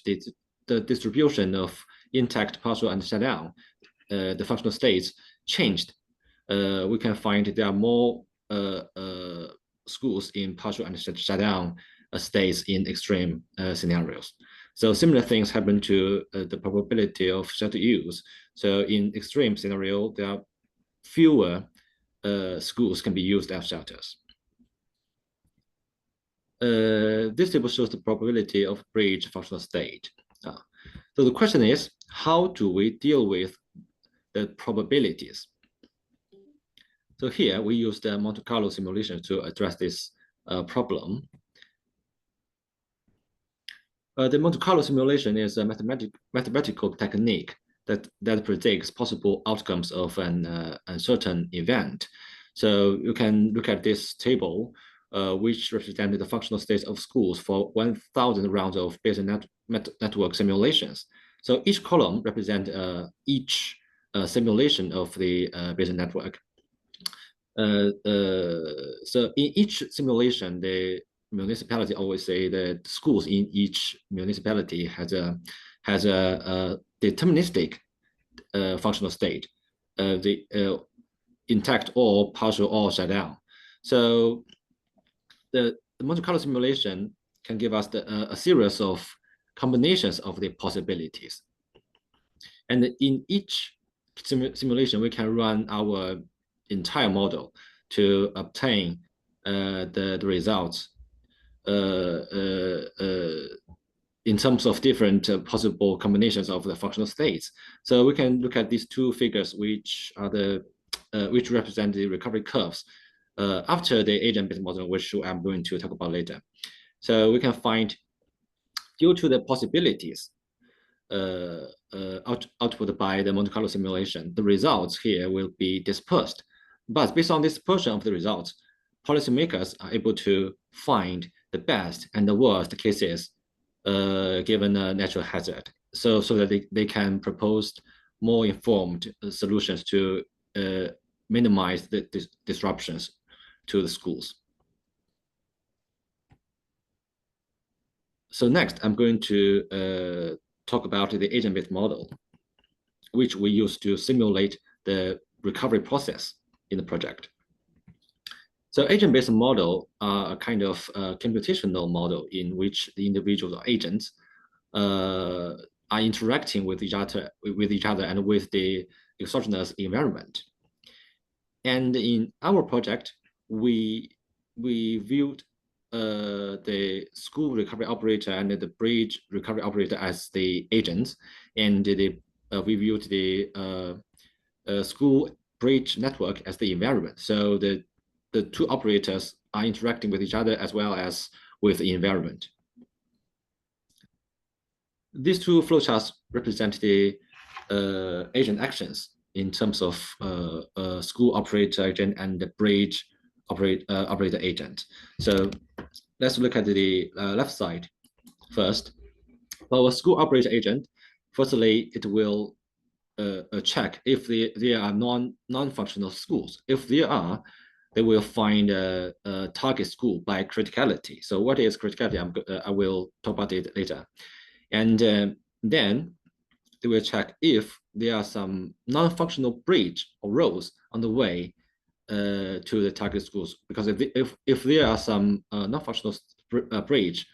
D: the distribution of intact, partial, and shut down, the functional states changed. We can find there are more schools in partial and shut down states in extreme scenarios. So similar things happen to the probability of shelter use. So in extreme scenario, there are fewer schools can be used as shelters. This table shows the probability of bridge functional state. So the question is, how do we deal with the probabilities? So here we use the Monte Carlo simulation to address this problem. The Monte Carlo simulation is a mathematical technique that predicts possible outcomes of an uncertain event. So you can look at this table, which represented the functional states of schools for 1,000 rounds of Bayesian network simulations. So each column represents each simulation of the Bayesian network. So in each simulation, the municipality always say that schools in each municipality has has a deterministic functional state, the intact or partial or shut down. So the Monte Carlo simulation can give us a series of combinations of the possibilities. And in each simulation, we can run our entire model to obtain the results in terms of different possible combinations of the functional states. So we can look at these two figures, which are which represent the recovery curves after the agent-based model, which I'm going to talk about later. So we can find, due to the possibilities output by the Monte Carlo simulation, the results here will be dispersed. But based on dispersion of the results, policymakers are able to find the best and the worst cases given a natural hazard, so that they can propose more informed solutions to minimize the disruptions to the schools. So next, I'm going to talk about the agent-based model, which we use to simulate the recovery process in the project. So agent-based model are a kind of computational model in which the individuals or agents are interacting with each other and with the exogenous environment. And in our project, we viewed the school recovery operator and the bridge recovery operator as the agents, and we viewed the school bridge network as the environment. So the two operators are interacting with each other as well as with the environment. These two flowcharts represent the agent actions in terms of school operator agent and the bridge operator agent. So let's look at the left side first. For a school operator agent, firstly, it will check if there are non-functional schools. If there are, they will find a target school by criticality. So what is criticality? I will talk about it later. And then they will check if there are some non-functional bridge or roads on the way to the target schools. Because if there are some non-functional bridge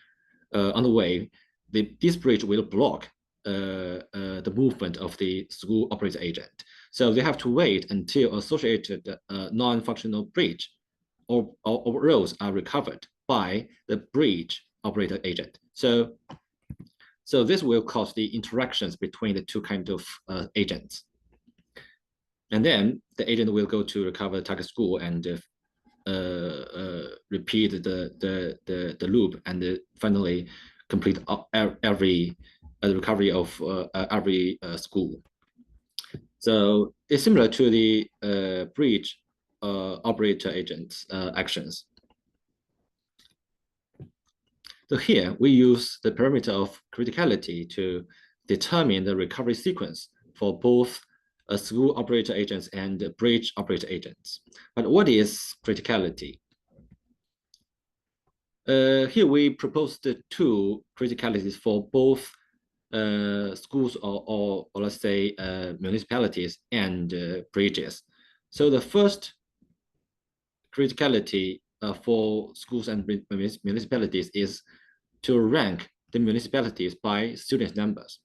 D: on the way, this bridge will block the movement of the school operator agent. So they have to wait until associated non-functional bridge or roads are recovered by the bridge operator agent. So this will cause the interactions between the two kinds of agents. And then the agent will go to recover the target school and repeat the loop and finally complete every recovery of every school. So it's similar to the bridge operator agent's actions. So here we use the parameter of criticality to determine the recovery sequence for both school operator agents and bridge operator agents. But what is criticality? Here we propose the two criticalities for both schools or let's say municipalities and bridges. So the first criticality for schools and municipalities is to rank the municipalities by student numbers.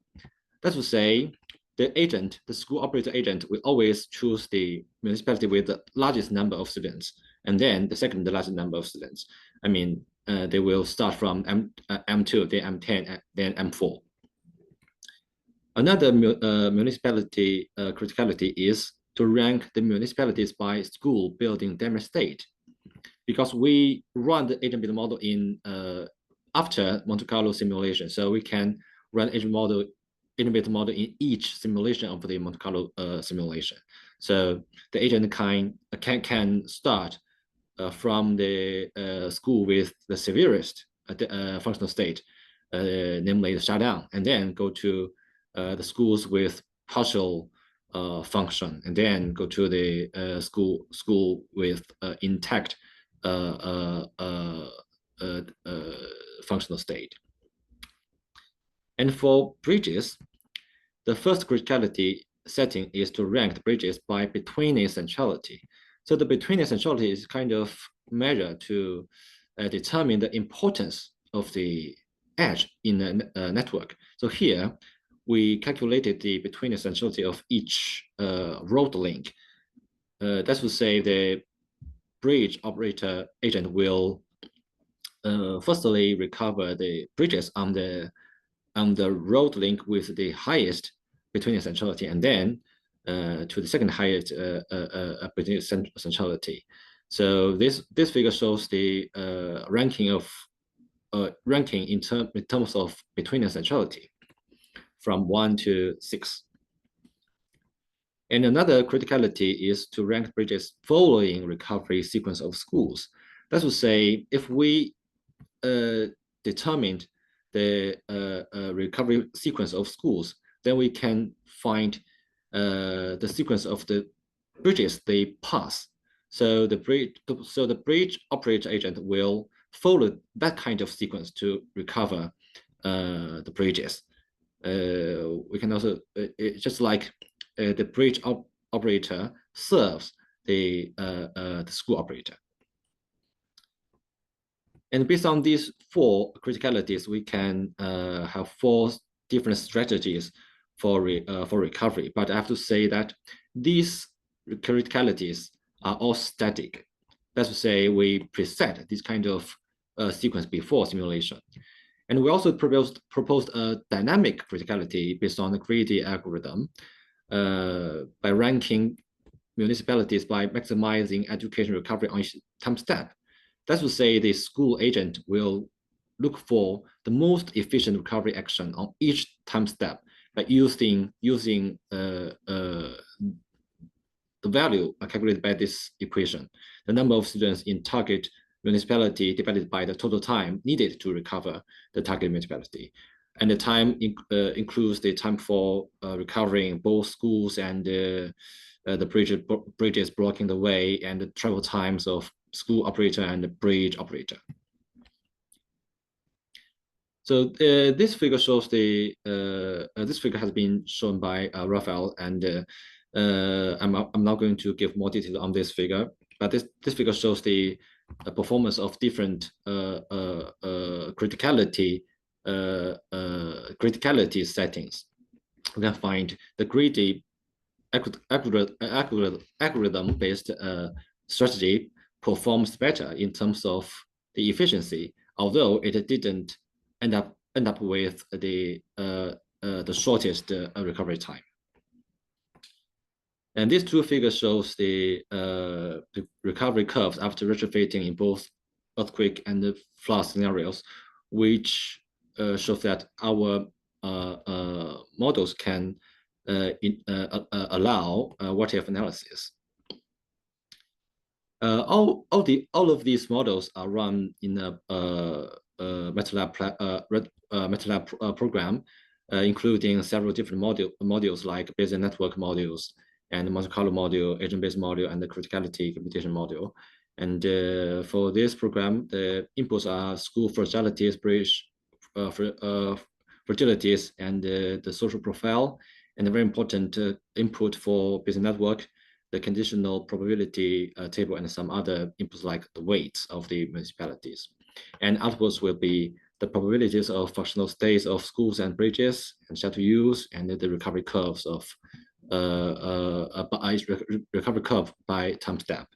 D: That's to say, the school operator agent will always choose the municipality with the largest number of students, and then the second largest number of students. I mean, they will start from M2, then M10, then M4. Another municipality criticality is to rank the municipalities by school building damage state, because we run the agent-based model in after Monte Carlo simulation, so we can run agent-based model in each simulation of the Monte Carlo simulation. So the agent can start from the school with the severest functional state, namely the shutdown, and then go to the schools with partial function, and then go to the school with intact functional state. And for bridges, the first criticality setting is to rank the bridges by between essentiality. So the between essentiality is kind of measure to determine the importance of the edge in the network. So here, we calculated the between essentiality of each road link. That would say the bridge operator agent will firstly recover the bridges on the road link with the highest between essentiality, and then to the second highest between essentiality. So this figure shows the ranking in terms of between essentiality from 1 to 6. And another criticality is to rank bridges following recovery sequence of schools. That would say, if we determined the recovery sequence of schools, then we can find the sequence of the bridges they pass. So the bridge operator agent will follow that kind of sequence to recover the bridges. We can also just like the bridge operator serves the school operator. And based on these 4 criticalities, we can have 4 different strategies for recovery. But I have to say that these criticalities are all static. That's to say, we preset this kind of sequence before simulation. And we also proposed a dynamic criticality based on the greedy algorithm by ranking municipalities by maximizing education recovery on each time step. That's to say, the school agent will look for the most efficient recovery action on each time step by using the value calculated by this equation, the number of students in target municipality divided by the total time needed to recover the target municipality. And the time includes the time for recovering both schools and the bridges blocking the way, and the travel times of school operator and the bridge operator. So this figure shows the this figure has been shown by Raphael, and I'm not going to give more detail on this figure, but this figure shows the performance of different criticality settings. We can find the greedy algorithm-based strategy performs better in terms of the efficiency, although it didn't end up with the shortest recovery time. And these 2 figures shows the recovery curves after retrofitting in both earthquake and the flood scenarios, which shows that our models can allow what-if analysis. All of these models are run in a MATLAB program, including several different modules like Bayesian network modules and Monte Carlo module, agent-based module, and the criticality computation module. And for this program, the inputs are school fragilities, bridge fragilities, and the social profile, and a very important input for Bayesian network, the conditional probability table, and some other inputs like the weights of the municipalities. And outputs will be the probabilities of functional states of schools and bridges and shelter use, and the recovery curves of recovery curve by time step.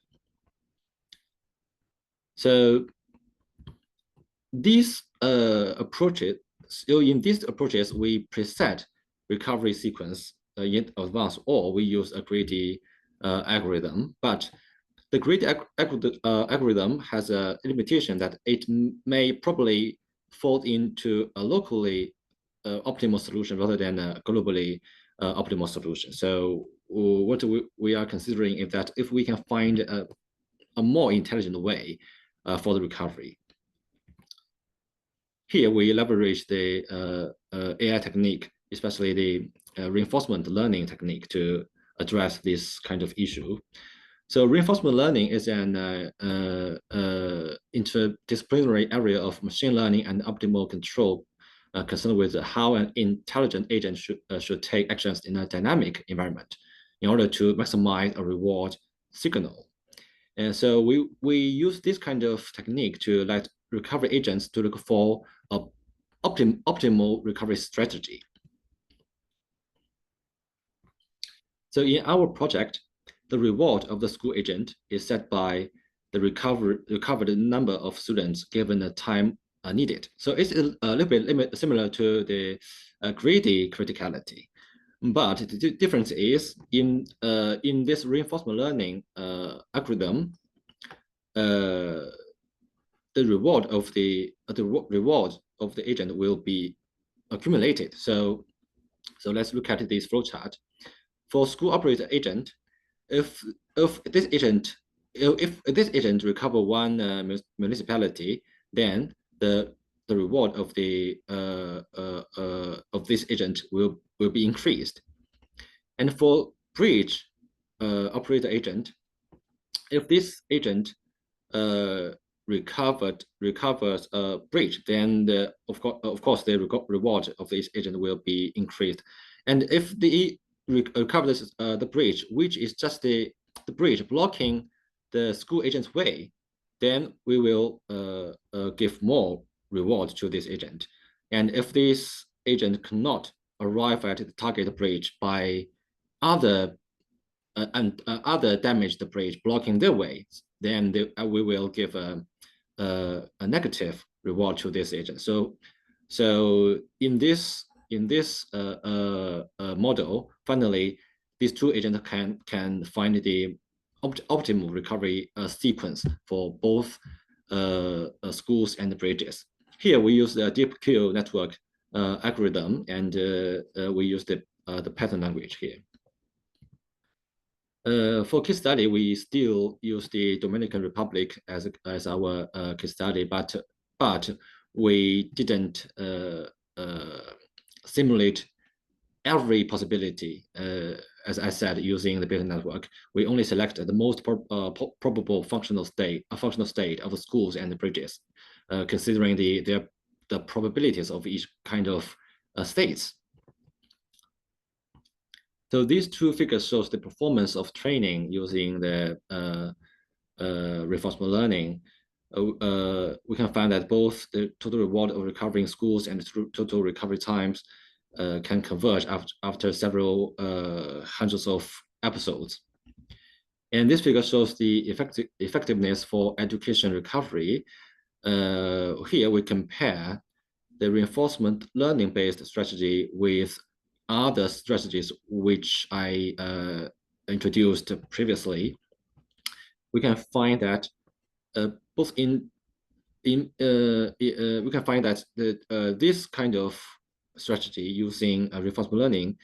D: So these approaches, so in these approaches, we preset recovery sequence in advance, or we use a greedy algorithm. But the greedy algorithm has a limitation that it may probably fall into a locally optimal solution rather than a globally optimal solution. So what we are considering is that if we can find a more intelligent way for the recovery. Here we leverage the AI technique, especially the reinforcement learning technique, to address this kind of issue. So reinforcement learning is an interdisciplinary area of machine learning and optimal control concerned with how an intelligent agent should take actions in a dynamic environment in order to maximize a reward signal. And so we use this kind of technique to let recovery agents to look for an optimal recovery strategy. So in our project, the reward of the school agent is set by the recovered number of students given the time needed. So it's a little bit similar to the greedy criticality. But the difference is in this reinforcement learning algorithm, the reward of the agent will be accumulated. So let's look at this flowchart. For school operator agent, if this agent recover one municipality, then the reward of this agent will be increased. And for bridge operator agent, if this agent recovers a bridge, then of course the reward of this agent will be increased. And if the recovers the bridge, which is just the bridge blocking the school agent's way, then we will give more reward to this agent. And if this agent cannot arrive at the target bridge by other damaged bridge blocking their way, then we will give a negative reward to this agent. So in this model, finally, these two agents can find the optimal recovery sequence for both schools and bridges. Here we use the DeepQ network algorithm, and we use the pattern language here. For case study, we still use the Dominican Republic as our case study, but we didn't simulate every possibility. As I said, using the Bayesian network, we only selected the most probable functional state of the schools and the bridges, considering the probabilities of each kind of states. So these two figures shows the performance of training using the reinforcement learning. We can find that both the total reward of recovering schools and the total recovery times can converge after several hundreds of episodes. And this figure shows the effectiveness for education recovery. Here we compare the reinforcement learning-based strategy with other strategies which I introduced previously. We can find that we can find that this kind of strategy using reinforcement learning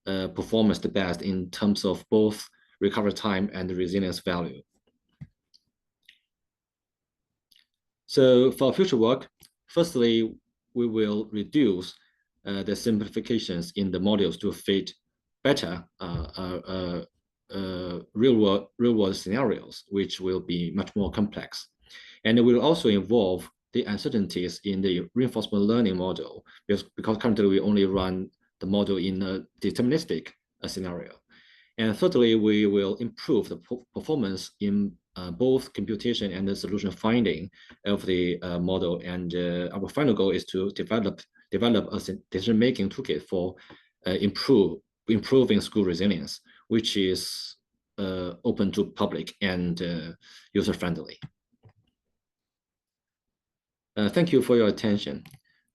D: performs the best in terms of both recovery time and resilience value. So for future work, firstly, we will reduce the simplifications in the modules to fit better real-world scenarios, which will be much more complex. And it will also involve the uncertainties in the reinforcement learning model, because currently we only run the model in a deterministic scenario. And thirdly, we will improve the performance in both computation and the solution finding of the model. And our final goal is to develop a decision-making toolkit for improving school resilience, which is open to public and user-friendly. Thank you for your attention.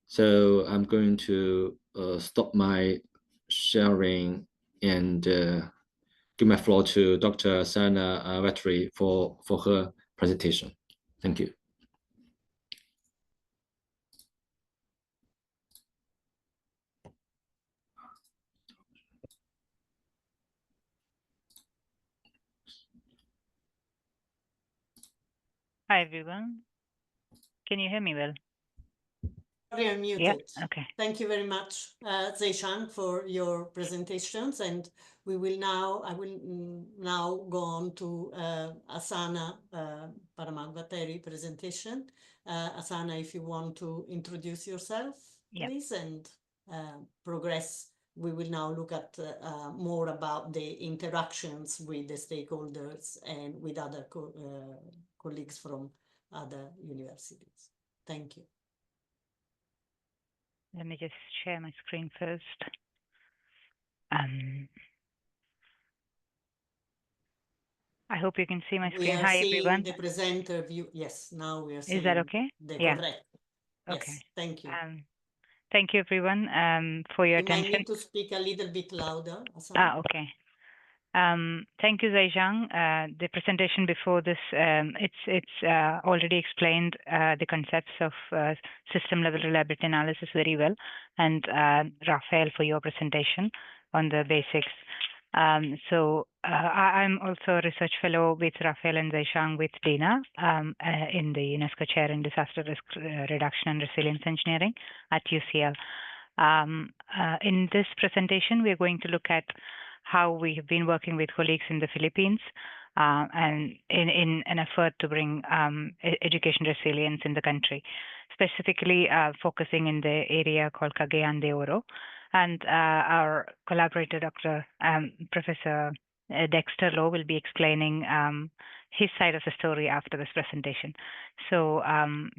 D: So I'm going to stop my sharing and give my floor to Dr. Sana Vetri for her presentation. Thank you.
E: Hi, everyone. Can you hear me well?
A: Sorry, I'm muted.
E: Yeah, okay.
A: Thank you very much, Zeishan, for your presentations. And I will now go on to Asana Paramagvateri presentation. Asana, if you want to introduce yourself.
E: Yeah.
A: please, and progress. We will now look at more about the interactions with the stakeholders and with other colleagues from other universities. Thank you.
E: Let me just share my screen first. I hope you can see my screen.
A: We are
E: Hi,
A: seeing
E: everyone.
A: the presenter view. Yes, now we are seeing
E: Is that okay?
A: the
E: Yeah.
A: correct.
E: Okay.
A: Yes, thank you.
E: Thank you, everyone, for your
A: You might
E: attention.
A: need to speak a little bit louder.
E: Okay. Thank you, Zhejiang. The presentation before this, it's already explained the concepts of system-level reliability analysis very well, and Raphael for your presentation on the basics. I'm also a research fellow with Raphael and Zhejiang with Dina in the UNESCO Chair in Disaster Risk Reduction and Resilience Engineering at UCL. In this presentation, we're going to look at how we have been working with colleagues in the Philippines and in an effort to bring education resilience in the country, specifically focusing in the area called Cagayan de Oro. And our collaborator, Professor Dexter Lowe, will be explaining his side of the story after this presentation. So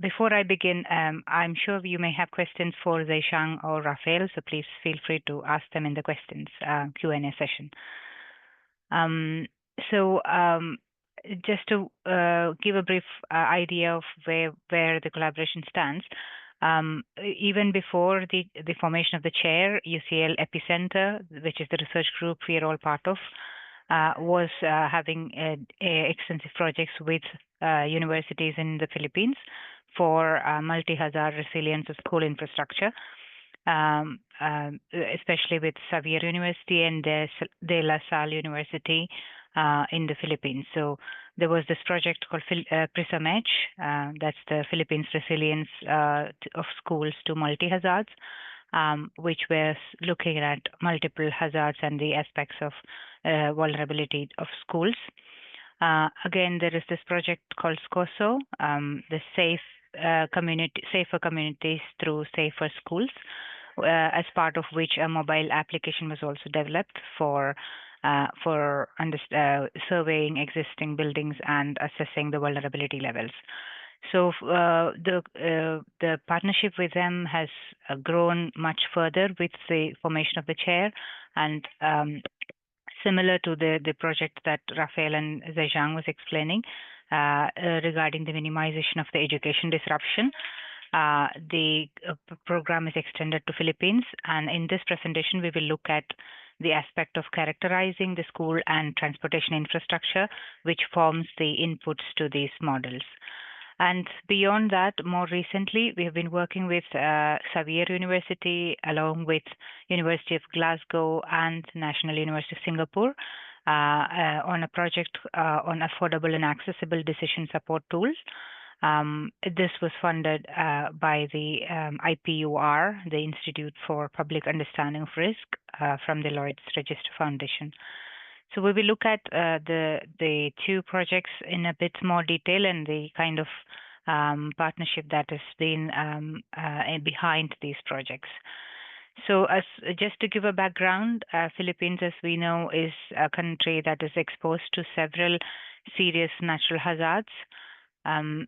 E: before I begin, I'm sure you may have questions for Zhejiang or Raphael, so please feel free to ask them in the questions Q&A session. Just to give a brief idea of where the collaboration stands, even before the formation of the chair, UCL Epicenter, which is the research group we are all part of, was having extensive projects with universities in the Philippines for multi-hazard resilience of school infrastructure, especially with Xavier University and De La Salle University in the Philippines. So there was this project called PRISM-H, that's the Philippines resilience of schools to multi-hazards, which was looking at multiple hazards and the aspects of vulnerability of schools. Again, there is this project called SCOSO, the Safer Communities Through Safer Schools, as part of which a mobile application was also developed for surveying existing buildings and assessing the vulnerability levels. So the partnership with them has grown much further with the formation of the chair, and similar to the project that Raphael and Zhejiang was explaining regarding the minimization of the education disruption. The program is extended to Philippines, and in this presentation, we will look at the aspect of characterizing the school and transportation infrastructure, which forms the inputs to these models. And beyond that, more recently, we have been working with Xavier University, along with University of Glasgow and National University of Singapore, on a project on affordable and accessible decision support tools. This was funded by the IPUR, the Institute for Public Understanding of Risk, from the Lloyd's Register Foundation. So we will look at the two projects in a bit more detail and the kind of partnership that has been behind these projects. So just to give a background, Philippines, as we know, is a country that is exposed to several serious natural hazards. And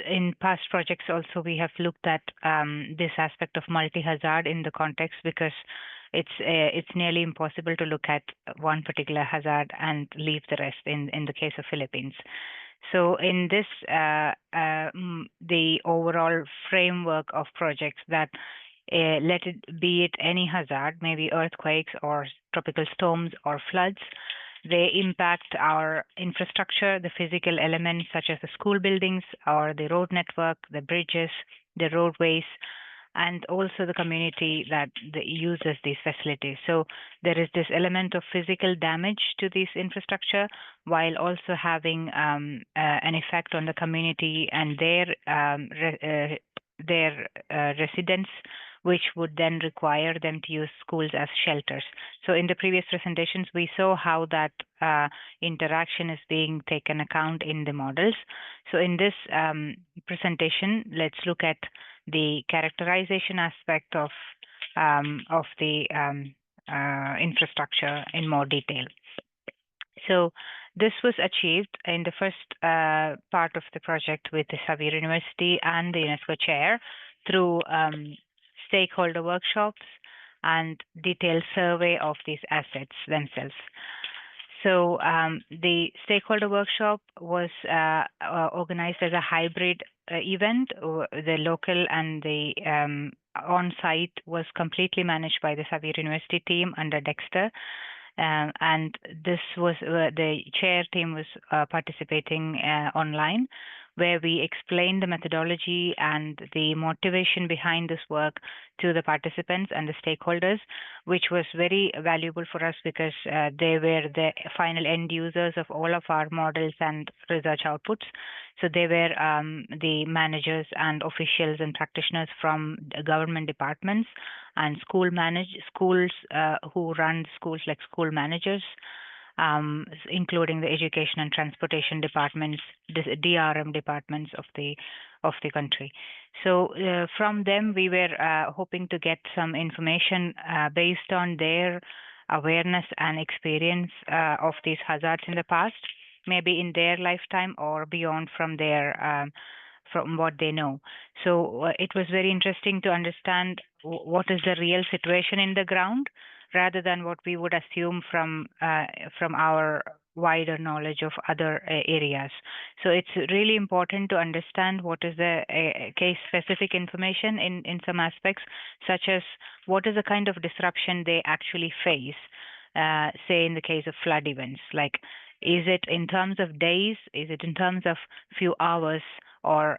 E: in past projects also, we have looked at this aspect of multi-hazard in the context, because it's nearly impossible to look at one particular hazard and leave the rest in the case of Philippines. So in this, the overall framework of projects that let it be it any hazard, maybe earthquakes or tropical storms or floods, they impact our infrastructure, the physical elements such as the school buildings or the road network, the bridges, the roadways, and also the community that uses these facilities. So there is this element of physical damage to this infrastructure, while also having an effect on the community and their residents, which would then require them to use schools as shelters. So in the previous presentations, we saw how that interaction is being taken account in the models. So in this presentation, let's look at the characterization aspect of the infrastructure in more detail. So this was achieved in the first part of the project with the Xavier University and the UNESCO Chair through stakeholder workshops and detailed survey of these assets themselves. So the stakeholder workshop was organized as a hybrid event. The local and the on-site was completely managed by the Xavier University team under Dexter. And this was the chair team was participating online, where we explained the methodology and the motivation behind this work to the participants and the stakeholders, which was very valuable for us because they were the final end users of all of our models and research outputs. So they were the managers and officials and practitioners from the government departments and schools who run schools, like school managers, including the education and transportation departments, the DRM departments of the country. So from them, we were hoping to get some information based on their awareness and experience of these hazards in the past, maybe in their lifetime or beyond from what they know. So it was very interesting to understand what is the real situation in the ground, rather than what we would assume from our wider knowledge of other areas. So it's really important to understand what is the case-specific information in some aspects, such as what is the kind of disruption they actually face, say in the case of flood events. Like, is it in terms of days? Is it in terms of few hours? Or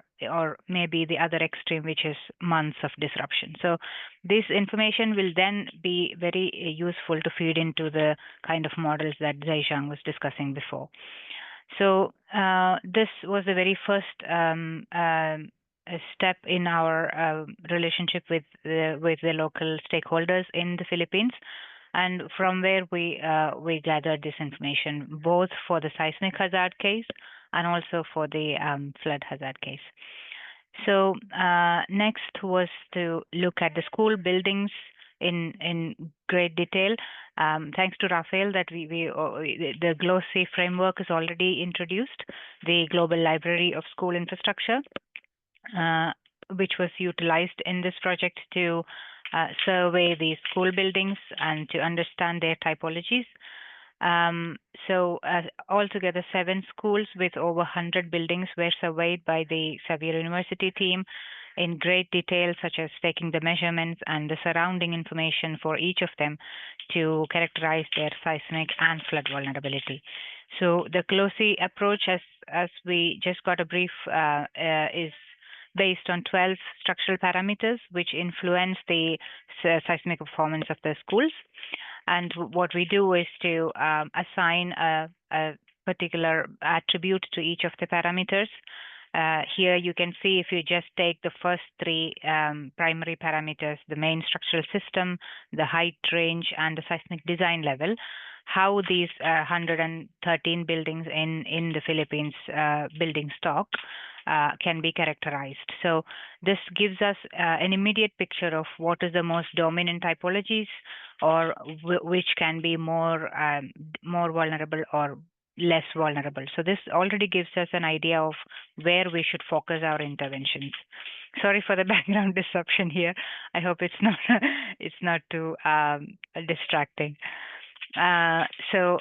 E: maybe the other extreme, which is months of disruption. So this information will then be very useful to feed into the kind of models that Zhaishang was discussing before. So this was the very first step in our relationship with the local stakeholders in the Philippines. And from where we gathered this information, both for the seismic hazard case and also for the flood hazard case. So next was to look at the school buildings in great detail. Thanks to Rafael, that the GLOSI framework is already introduced, the Global Library of School Infrastructure, which was utilized in this project to survey the school buildings and to understand their typologies. So altogether 7 schools with over 100 buildings were surveyed by the Xavier University team in great detail, such as taking the measurements and the surrounding information for each of them to characterize their seismic and flood vulnerability. So the GLOSI approach, as we just got a brief, is based on 12 structural parameters which influence the seismic performance of the schools. And what we do is to assign a particular attribute to each of the parameters. Here you can see, if you just take the first 3 primary parameters, the main structural system, the height range, and the seismic design level, how these 113 buildings in the Philippines building stock can be characterized. So this gives us an immediate picture of what is the most dominant typologies, or which can be more vulnerable or less vulnerable. So this already gives us an idea of where we should focus our interventions. Sorry for the background disruption here. I hope it's not too distracting. So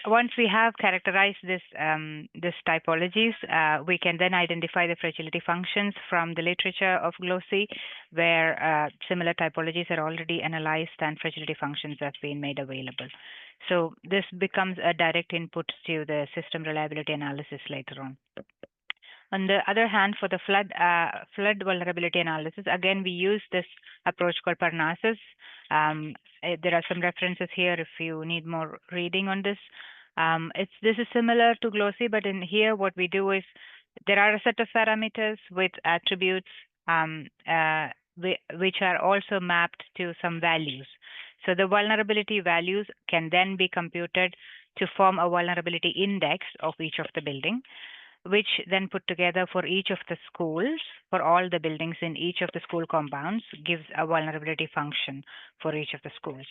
E: once we have characterized this typologies, we can then identify the fragility functions from the literature of GLOSI, where similar typologies are already analyzed and fragility functions have been made available. So this becomes a direct input to the system reliability analysis later on. On the other hand, for the flood vulnerability analysis, again, we use this approach called Parnassus. There are some references here if you need more reading on this. This is similar to GLOSI, but in here what we do is there are a set of parameters with attributes which are also mapped to some values. So the vulnerability values can then be computed to form a vulnerability index of each of the building. which then put together for each of the schools, for all the buildings in each of the school compounds, gives a vulnerability function for each of the schools.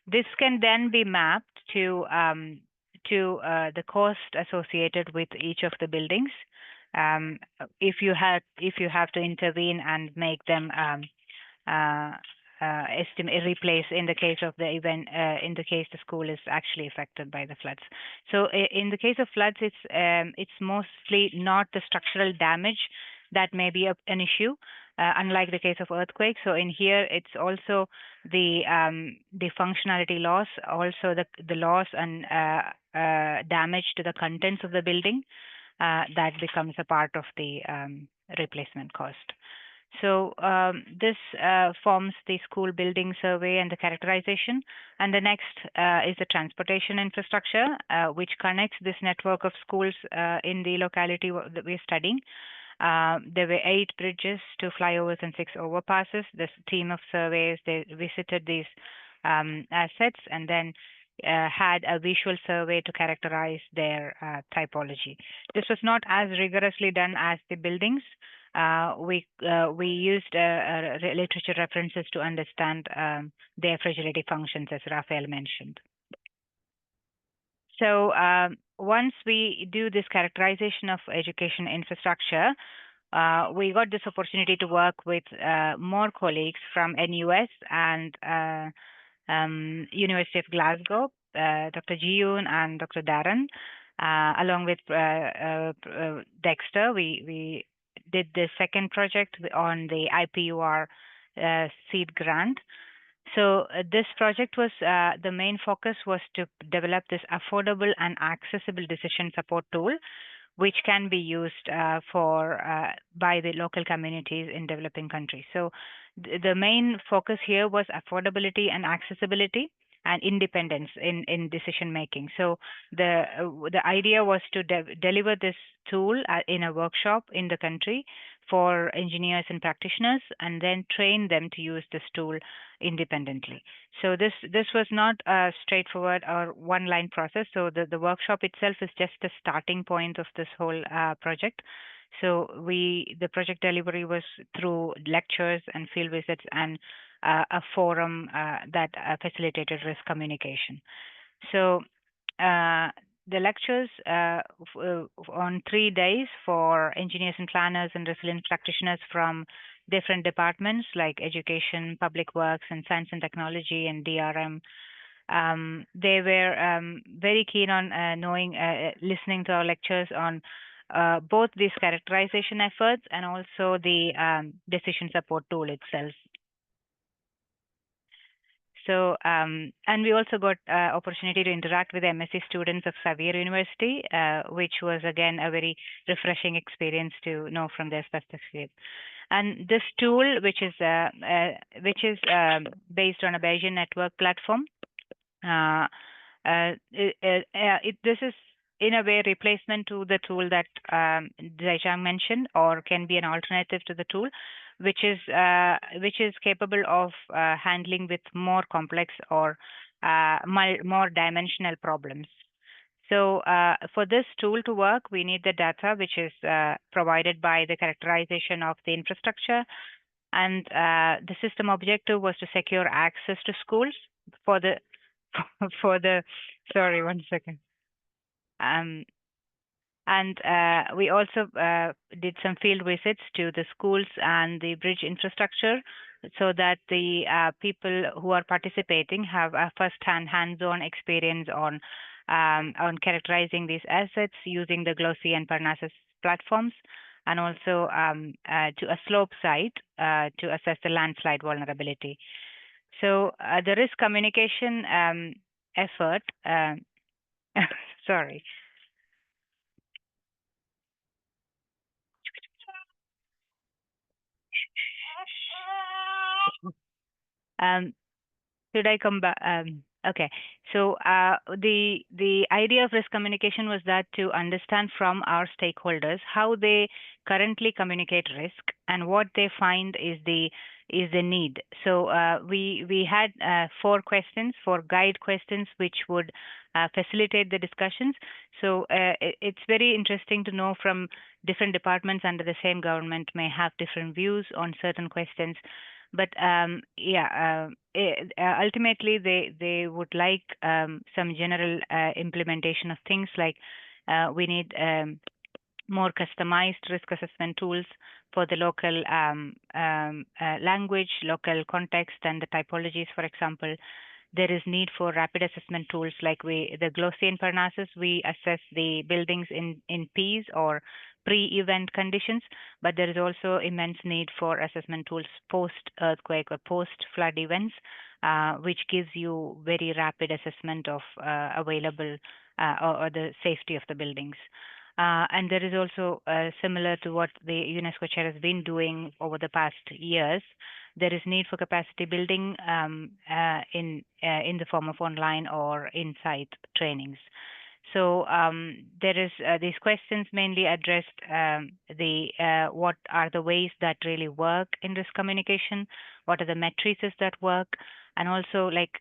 E: This can then be mapped to the cost associated with each of the buildings. If you have to intervene and make them replace in the case of the event, in the case the school is actually affected by the floods. So in the case of floods, it's mostly not the structural damage that may be an issue, unlike the case of earthquake. So in here, it's also the functionality loss, also the loss and damage to the contents of the building that becomes a part of the replacement cost. So this forms the school building survey and the characterization. And the next is the transportation infrastructure, which connects this network of schools in the locality that we're studying. There were 8 bridges, 2 flyovers, and 6 overpasses. This team of surveyors, they visited these assets and then had a visual survey to characterize their typology. This was not as rigorously done as the buildings. We used literature references to understand their fragility functions, as Raphael mentioned. So once we do this characterization of education infrastructure, we got this opportunity to work with more colleagues from NUS and University of Glasgow, Dr. Ji-yoon and Dr. Darren, along with Dexter. We did the second project on the IPUR seed grant. So this project was, the main focus was to develop this affordable and accessible decision support tool, which can be used by the local communities in developing countries. So the main focus here was affordability and accessibility and independence in decision making. So the idea was to deliver this tool in a workshop in the country for engineers and practitioners, and then train them to use this tool independently. So this was not a straightforward or one-line process. So the workshop itself is just the starting point of this whole project. So the project delivery was through lectures and field visits and a forum that facilitated risk communication. So the lectures on 3 days for engineers and planners and resilience practitioners from different departments like education, public works, and science and technology, and DRM. They were very keen on listening to our lectures on both these characterization efforts and also the decision support tool itself. So, and we also got opportunity to interact with MSc students of Xavier University, which was again a very refreshing experience to know from their perspective. And this tool, which is based on a Bayesian network platform, this is in a way replacement to the tool that Zaichang mentioned, or can be an alternative to the tool, which is capable of handling with more complex or more dimensional problems. So for this tool to work, we need the data, which is provided by the characterization of the infrastructure. And the system objective was to secure access to schools for the, sorry, one second. And we also did some field visits to the schools and the bridge infrastructure, so that the people who are participating have a first-hand, hands-on experience on characterizing these assets using the Glossy and Parnassus platforms, and also to a slope site to assess the landslide vulnerability. So the risk communication effort, sorry. Should I come back? Okay. So the idea of risk communication was that to understand from our stakeholders how they currently communicate risk, and what they find is the is the need. So we had 4 questions, 4 guide questions, which would facilitate the discussions. So it's very interesting to know from different departments under the same government may have different views on certain questions. But ultimately, they would like some general implementation of things like we need more customized risk assessment tools for the local language, local context, and the typologies, for example. There is need for rapid assessment tools like the glossy in Parnassus, we assess the buildings in Ps or pre-event conditions, but there is also immense need for assessment tools post-earthquake or post-flood events, which gives you very rapid assessment of available or the safety of the buildings. And there is also similar to what the UNESCO Chair has been doing over the past years. There is need for capacity building in the form of online or in-site trainings. So there is these questions mainly addressed what are the ways that really work in risk communication, what are the matrices that work, and also like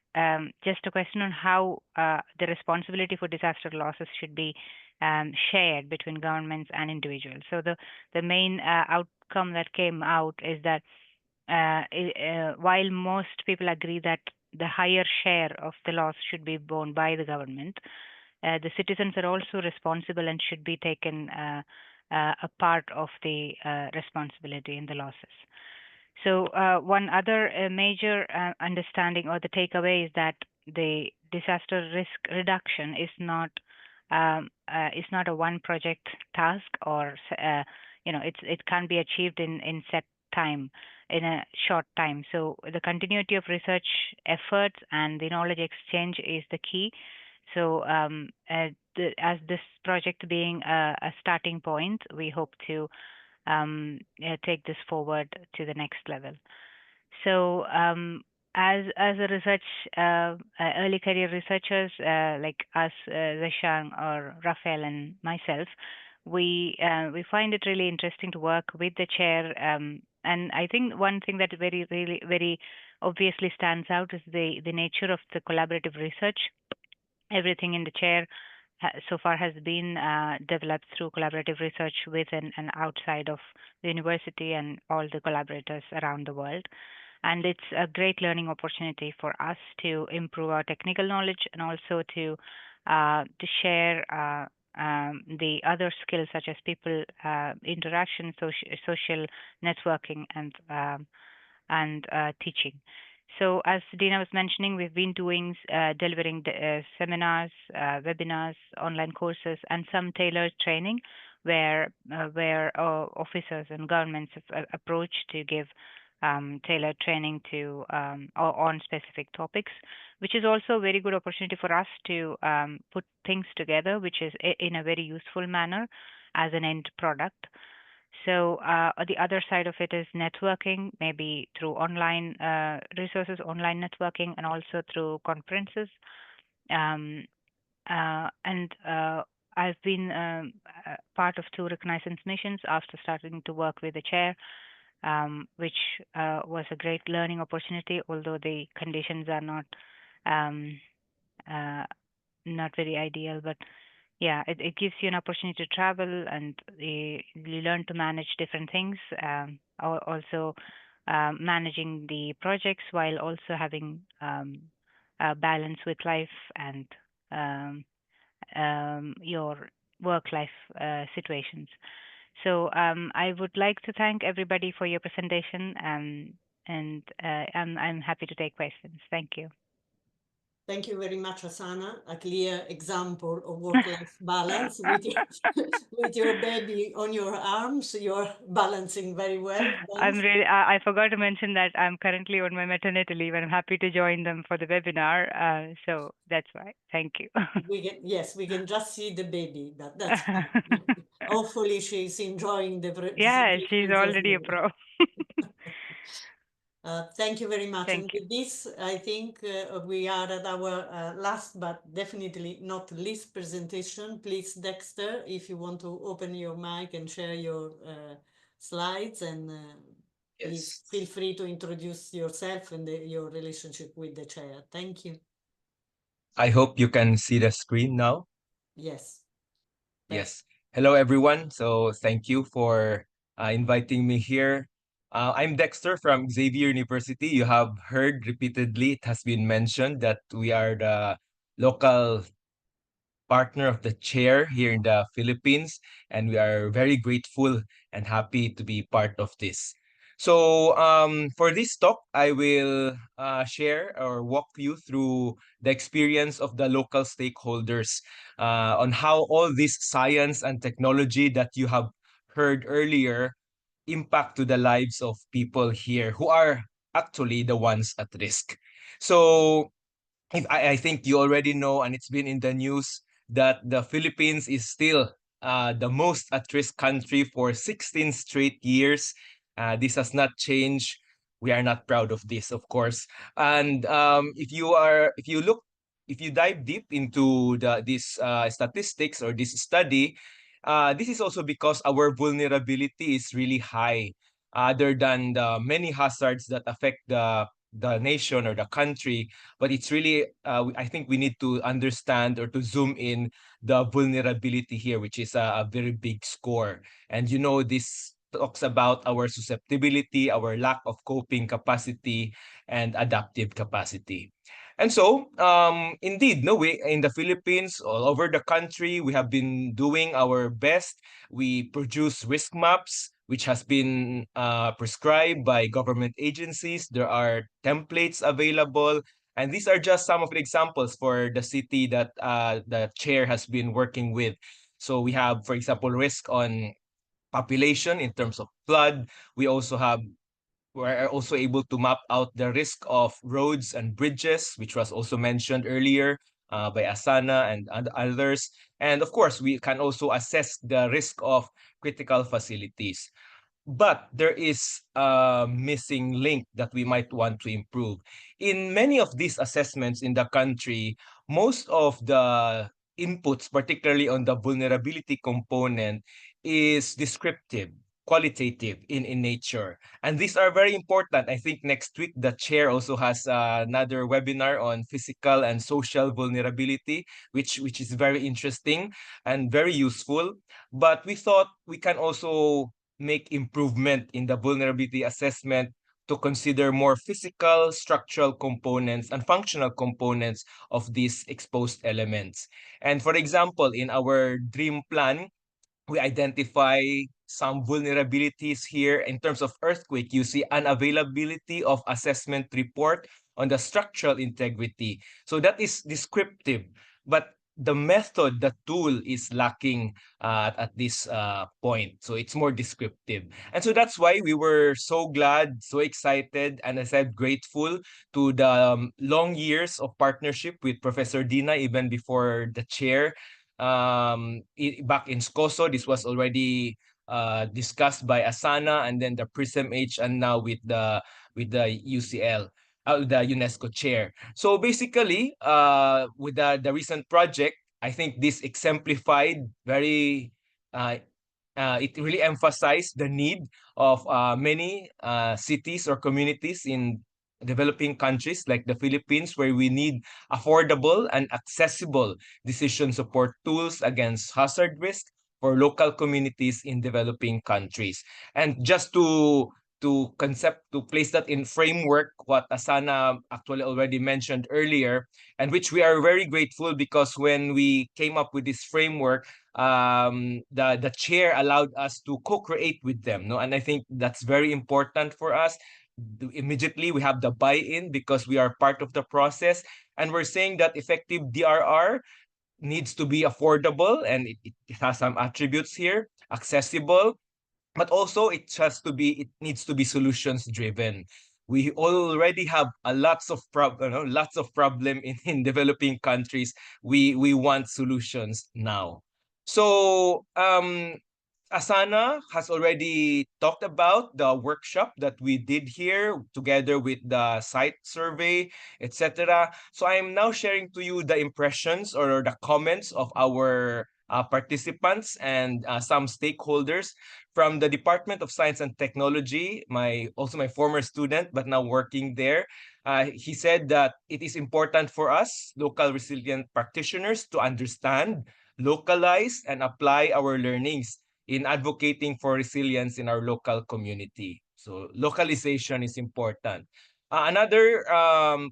E: just a question on how the responsibility for disaster losses should be shared between governments and individuals. So the main outcome that came out is that while most people agree that the higher share of the loss should be borne by the government, the citizens are also responsible and should be taken a part of the responsibility in the losses. So one other major understanding or the takeaway is that the disaster risk reduction is not a one project task, or it can be achieved in set time, in a short time. So the continuity of research efforts and the knowledge exchange is the key. So as this project being a starting point, we hope to take this forward to the next level. So as a research, early career researchers like us, Zeshang or Rafael and myself, we find it really interesting to work with the chair. And I think one thing that very obviously stands out is the nature of the collaborative research. Everything in the chair so far has been developed through collaborative research with and outside of the university and all the collaborators around the world. And it's a great learning opportunity for us to improve our technical knowledge and also to share the other skills such as people interaction, social networking, and teaching. So as Dina was mentioning, we've been delivering seminars, webinars, online courses, and some tailored training where officers and governments have approached to give tailored training to on specific topics, which is also a very good opportunity for us to put things together, which is in a very useful manner as an end product. So the other side of it is networking, maybe through online resources, online networking, and also through conferences. And I've been part of 2 reconnaissance missions after starting to work with the chair, which was a great learning opportunity, although the conditions are not very ideal. But yeah, it gives you an opportunity to travel and you learn to manage different things, also managing the projects while also having a balance with life and your work-life situations. So I would like to thank everybody for your presentation, and I'm happy to take questions. Thank you.
A: Thank you very much, Asana. A clear example of work-life balance with your baby on your arms. You're balancing very well.
E: I forgot to mention that I'm currently on my maternity leave, and I'm happy to join them for the webinar. So that's why. Thank you.
A: We can just see the baby, but that's fine. Hopefully she's enjoying the presentation.
E: Yeah, she's already a pro.
A: Thank you very much.
E: Thank
A: and
E: you.
A: With this, I think we are at our last but definitely not least presentation. Please, Dexter, if you want to open your mic and share your slides and Please feel free to introduce yourself and your relationship with the chair. Thank you.
F: I hope you can see the screen now.
A: Yes.
F: Yes. Hello, everyone. So thank you for inviting me here. I'm Dexter from Xavier University. You have heard repeatedly, it has been mentioned that we are the local partner of the chair here in the Philippines, and we are very grateful and happy to be part of this. So for this talk, I will share or walk you through the experience of the local stakeholders on how all this science and technology that you have heard earlier impact to the lives of people here who are actually the ones at risk. So I think you already know, and it's been in the news, that the Philippines is still the most at-risk country for 16 straight years. This has not changed. We are not proud of this, of course. And if you dive deep into these statistics or this study, this is also because our vulnerability is really high. Other than the many hazards that affect the nation or the country, but it's really I think we need to understand or to zoom in the vulnerability here, which is a very big score. And this talks about our susceptibility, our lack of coping capacity, and adaptive capacity. And so, indeed, no, we in the Philippines, all over the country, we have been doing our best. We produce risk maps, which has been prescribed by government agencies. There are templates available. And these are just some of the examples for the city that the chair has been working with. So we have, for example, risk on population in terms of flood. We're also able to map out the risk of roads and bridges, which was also mentioned earlier by Asana and others. And of course, we can also assess the risk of critical facilities. But there is a missing link that we might want to improve. In many of these assessments in the country, most of the inputs, particularly on the vulnerability component, is descriptive, qualitative in nature. And these are very important. I think next week, the chair also has another webinar on physical and social vulnerability, which is very interesting and very useful. But we thought we can also make improvement in the vulnerability assessment to consider more physical, structural components and functional components of these exposed elements. And for example, in our dream plan, we identify some vulnerabilities here in terms of earthquake. You see unavailability of assessment report on the structural integrity. So that is descriptive, but the method, the tool is lacking at this point. So it's more descriptive. And so that's why we were so glad, so excited, and as I said, grateful to the long years of partnership with Professor Dina, even before the chair. Back in SCOSO, this was already discussed by Asana, and then the PRISM-H, and now with the UCL. The UNESCO Chair. So basically, with the recent project, I think this exemplified very, it really emphasized the need of many cities or communities in developing countries like the Philippines, where we need affordable and accessible decision support tools against hazard risk for local communities in developing countries. And just to place that in framework, what Asana actually already mentioned earlier, and which we are very grateful, because when we came up with this framework, the chair allowed us to co-create with them, no? And I think that's very important for us. Immediately we have the buy-in because we are part of the process, and we're saying that effective DRR needs to be affordable, and it has some attributes here: accessible, but also it needs to be solutions driven. We already have lots of problem in developing countries. We want solutions now. So Asana has already talked about the workshop that we did here together with the site survey, etc. So I am now sharing to you the impressions or the comments of our participants and some stakeholders from the Department of Science and Technology, also my former student, but now working there. He said that it is important for us, local resilient practitioners, to understand, localize, and apply our learnings in advocating for resilience in our local community. So localization is important. Another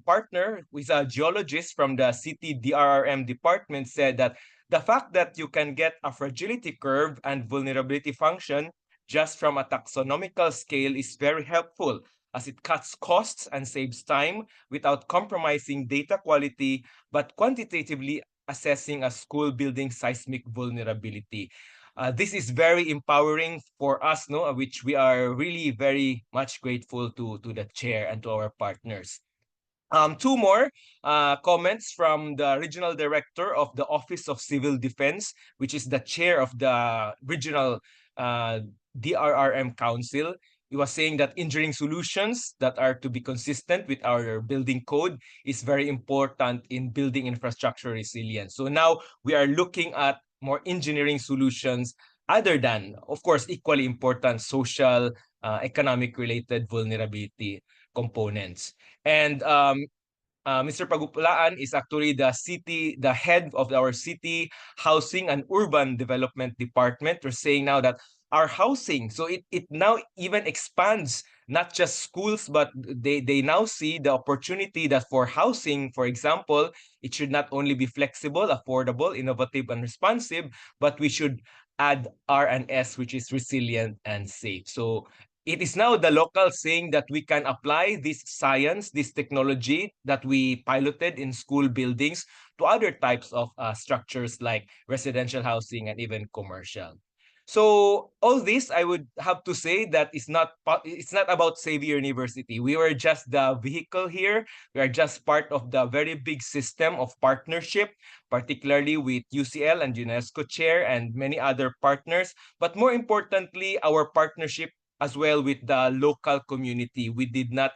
F: partner, who is a geologist from the city DRRM department, said that the fact that you can get a fragility curve and vulnerability function just from a taxonomical scale is very helpful, as it cuts costs and saves time without compromising data quality, but quantitatively assessing a school building seismic vulnerability. This is very empowering for us, which we are really very much grateful to the chair and to our partners. Two more comments from the regional director of the Office of Civil Defense, which is the chair of the regional DRRM Council. He was saying that engineering solutions that are to be consistent with our building code is very important in building infrastructure resilience. So now we are looking at more engineering solutions other than, of course, equally important social, economic related vulnerability components. And Mr. Pagupulaan is actually the head of our city housing and urban development department. We're saying now that our housing, so it now even expands not just schools, but they now see the opportunity that for housing, for example, it should not only be flexible, affordable, innovative, and responsive, but we should add R&S, which is resilient and safe. So it is now the local saying that we can apply this science, this technology that we piloted in school buildings to other types of structures like residential housing and even commercial. So all this, I would have to say that it's not about Xavier University. We were just the vehicle here. We are just part of the very big system of partnership, particularly with UCL and UNESCO Chair and many other partners. But more importantly, our partnership as well with the local community. We did not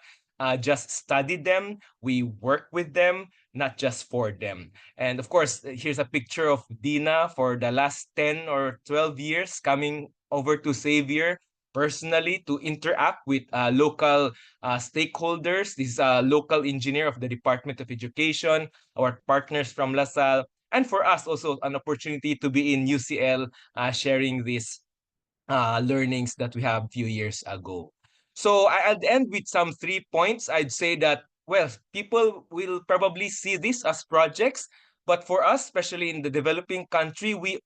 F: just study them, we work with them, not just for them. And of course, here's a picture of Dina for the last 10 or 12 years coming over to Xavier personally to interact with local stakeholders. This is a local engineer of the Department of Education, our partners from LaSalle, and for us also an opportunity to be in UCL sharing this learnings that we have a few years ago. So I'll end with some 3 points. I'd say that, well, people will probably see this as projects, but for us, especially in the developing country, we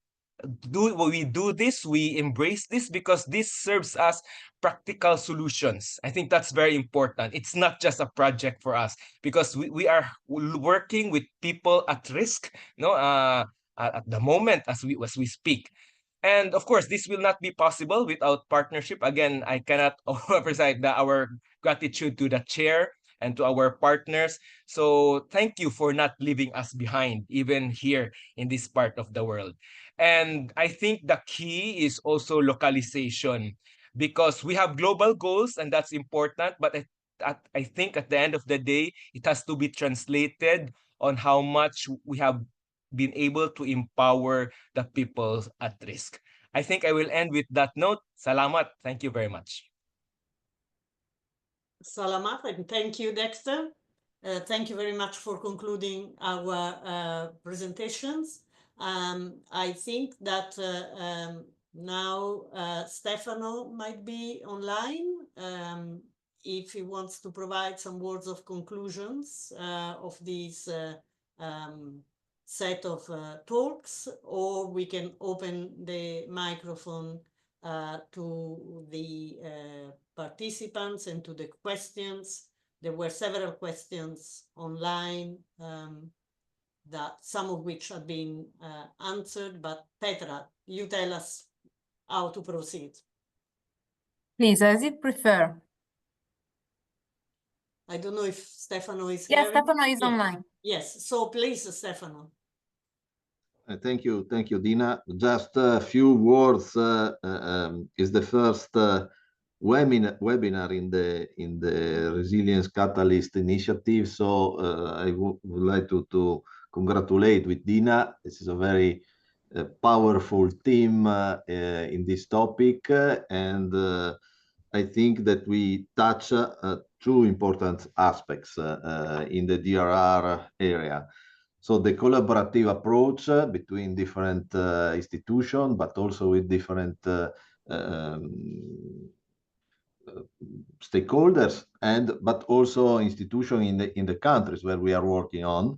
F: embrace this because this serves as practical solutions. I think that's very important. It's not just a project for us because we are working with people at risk, at the moment as we speak. And of course, this will not be possible without partnership. Again, I cannot overemphasize our gratitude to the chair and to our partners. So thank you for not leaving us behind, even here in this part of the world. And I think the key is also localization, because we have global goals and that's important. But I think at the end of the day, it has to be translated on how much we have been able to empower the people at risk. I think I will end with that note. Salamat. Thank you very much.
A: Salamat, and thank you, Dexter. Thank you very much for concluding our presentations. I think that now Stefano might be online if he wants to provide some words of conclusions of these set of talks, or we can open the microphone to the participants and to the questions. There were several questions online, that some of which have been answered, but Petra, you tell us how to proceed.
B: Please, as you prefer.
A: I don't know if Stefano is
B: Yes,
A: here.
B: Stefano is online.
A: Yes, so please, Stefano.
G: Thank you, Dina. Just a few words. Is the first webinar in the Resilience Catalyst initiative. So I would like to congratulate with Dina. This is a very powerful team in this topic, and I think that we touch two important aspects in the DRR area. So the collaborative approach between different institutions, but also with different stakeholders, but also institutions in the countries where we are working on.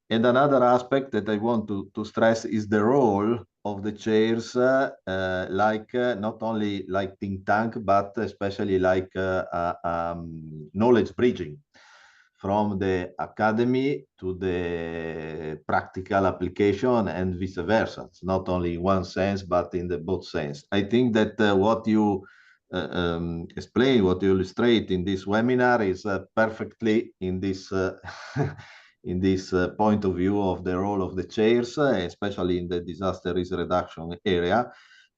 G: And another aspect that I want to stress is the role of the chairs, not only like think tank, but especially like knowledge bridging from the academy to the practical application and vice versa. It's not only in one sense, but in the both sense. I think that what you explain, what you illustrate in this webinar is perfectly in this in this point of view of the role of the chairs, especially in the disaster risk reduction area.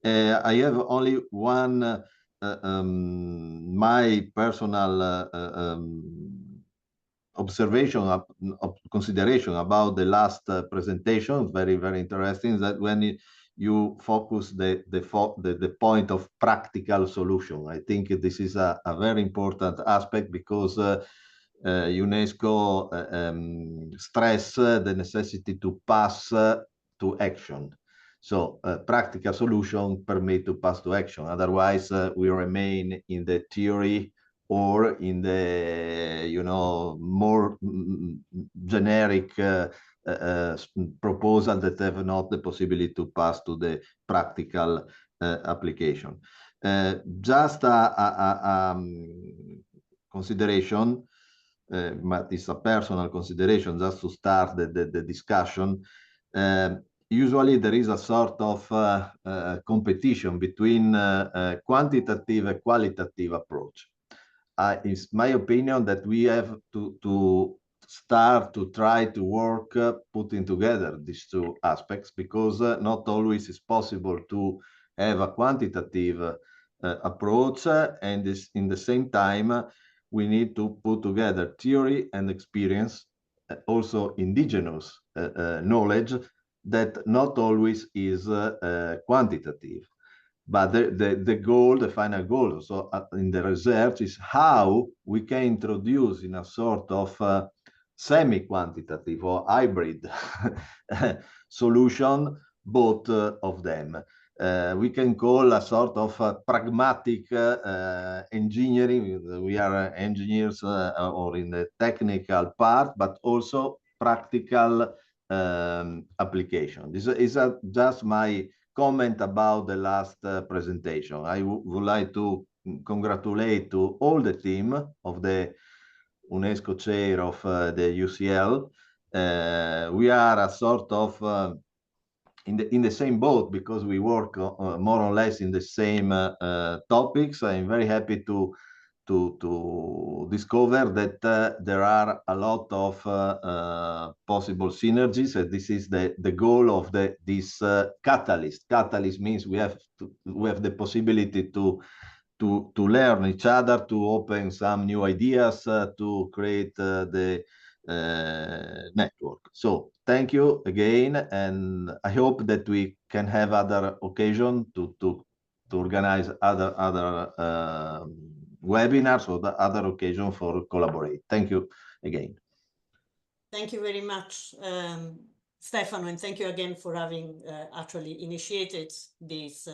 G: I have only one my personal observation of consideration about the last presentation. Very, very interesting that when you focus the point of practical solution. I think this is a very important aspect because UNESCO stress the necessity to pass to action. So practical solution permit to pass to action. Otherwise, we remain in the theory or in the more generic proposal that have not the possibility to pass to the practical application. Just a consideration, but it's a personal consideration just to start the discussion. Usually there is a sort of competition between quantitative and qualitative approach. It's my opinion that we have to start to try to work putting together these two aspects, because not always is possible to have a quantitative approach, and in the same time we need to put together theory and experience, also indigenous knowledge that not always is quantitative. But the goal, the final goal, so in the research, is how we can introduce in a sort of semi-quantitative or hybrid solution both of them. We can call a sort of pragmatic engineering. We are engineers or in the technical part, but also practical application. This is just my comment about the last presentation. I would like to congratulate to all the team of the UNESCO Chair of the UCL. We are a sort of in the same boat because we work more or less in the same topics. I'm very happy to discover that there are a lot of possible synergies, and this is the goal of this catalyst. Catalyst means we have the possibility to learn each other, to open some new ideas, to create the network. So thank you again, and I hope that we can have other occasion to organize other webinars or the other occasion for collaborate. Thank you again.
A: Thank you very much, Stefano, and thank you again for having actually initiated this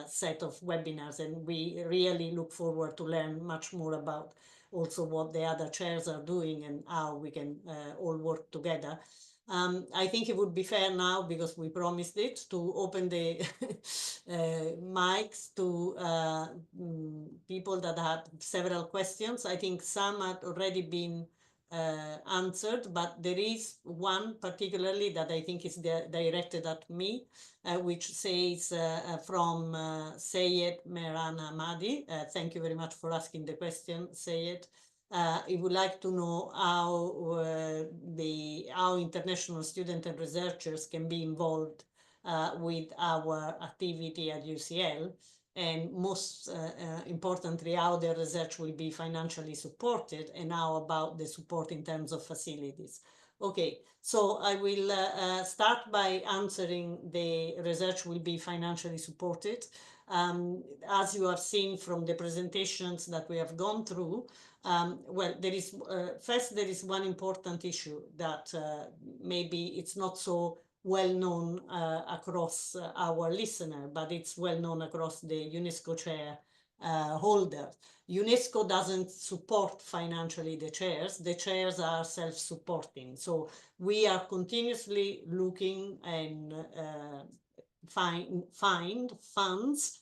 A: set of webinars, and we really look forward to learn much more about also what the other chairs are doing and how we can all work together. I think it would be fair now, because we promised it, to open the mics to people that had several questions. I think some had already been answered, but there is one particularly that I think is directed at me, which says from Sayed Mehrana Mahdi. Thank you very much for asking the question, Sayed. He would like to know how international students and researchers can be involved with our activity at UCL, and most importantly, how their research will be financially supported, and how about the support in terms of facilities. Okay, so I will start by answering the research will be financially supported. As you have seen from the presentations that we have gone through, well, there is first there is one important issue that maybe it's not so well known across our listener, but it's well known across the UNESCO Chair holder. UNESCO doesn't support financially the chairs. The chairs are self-supporting. So we are continuously looking and find funds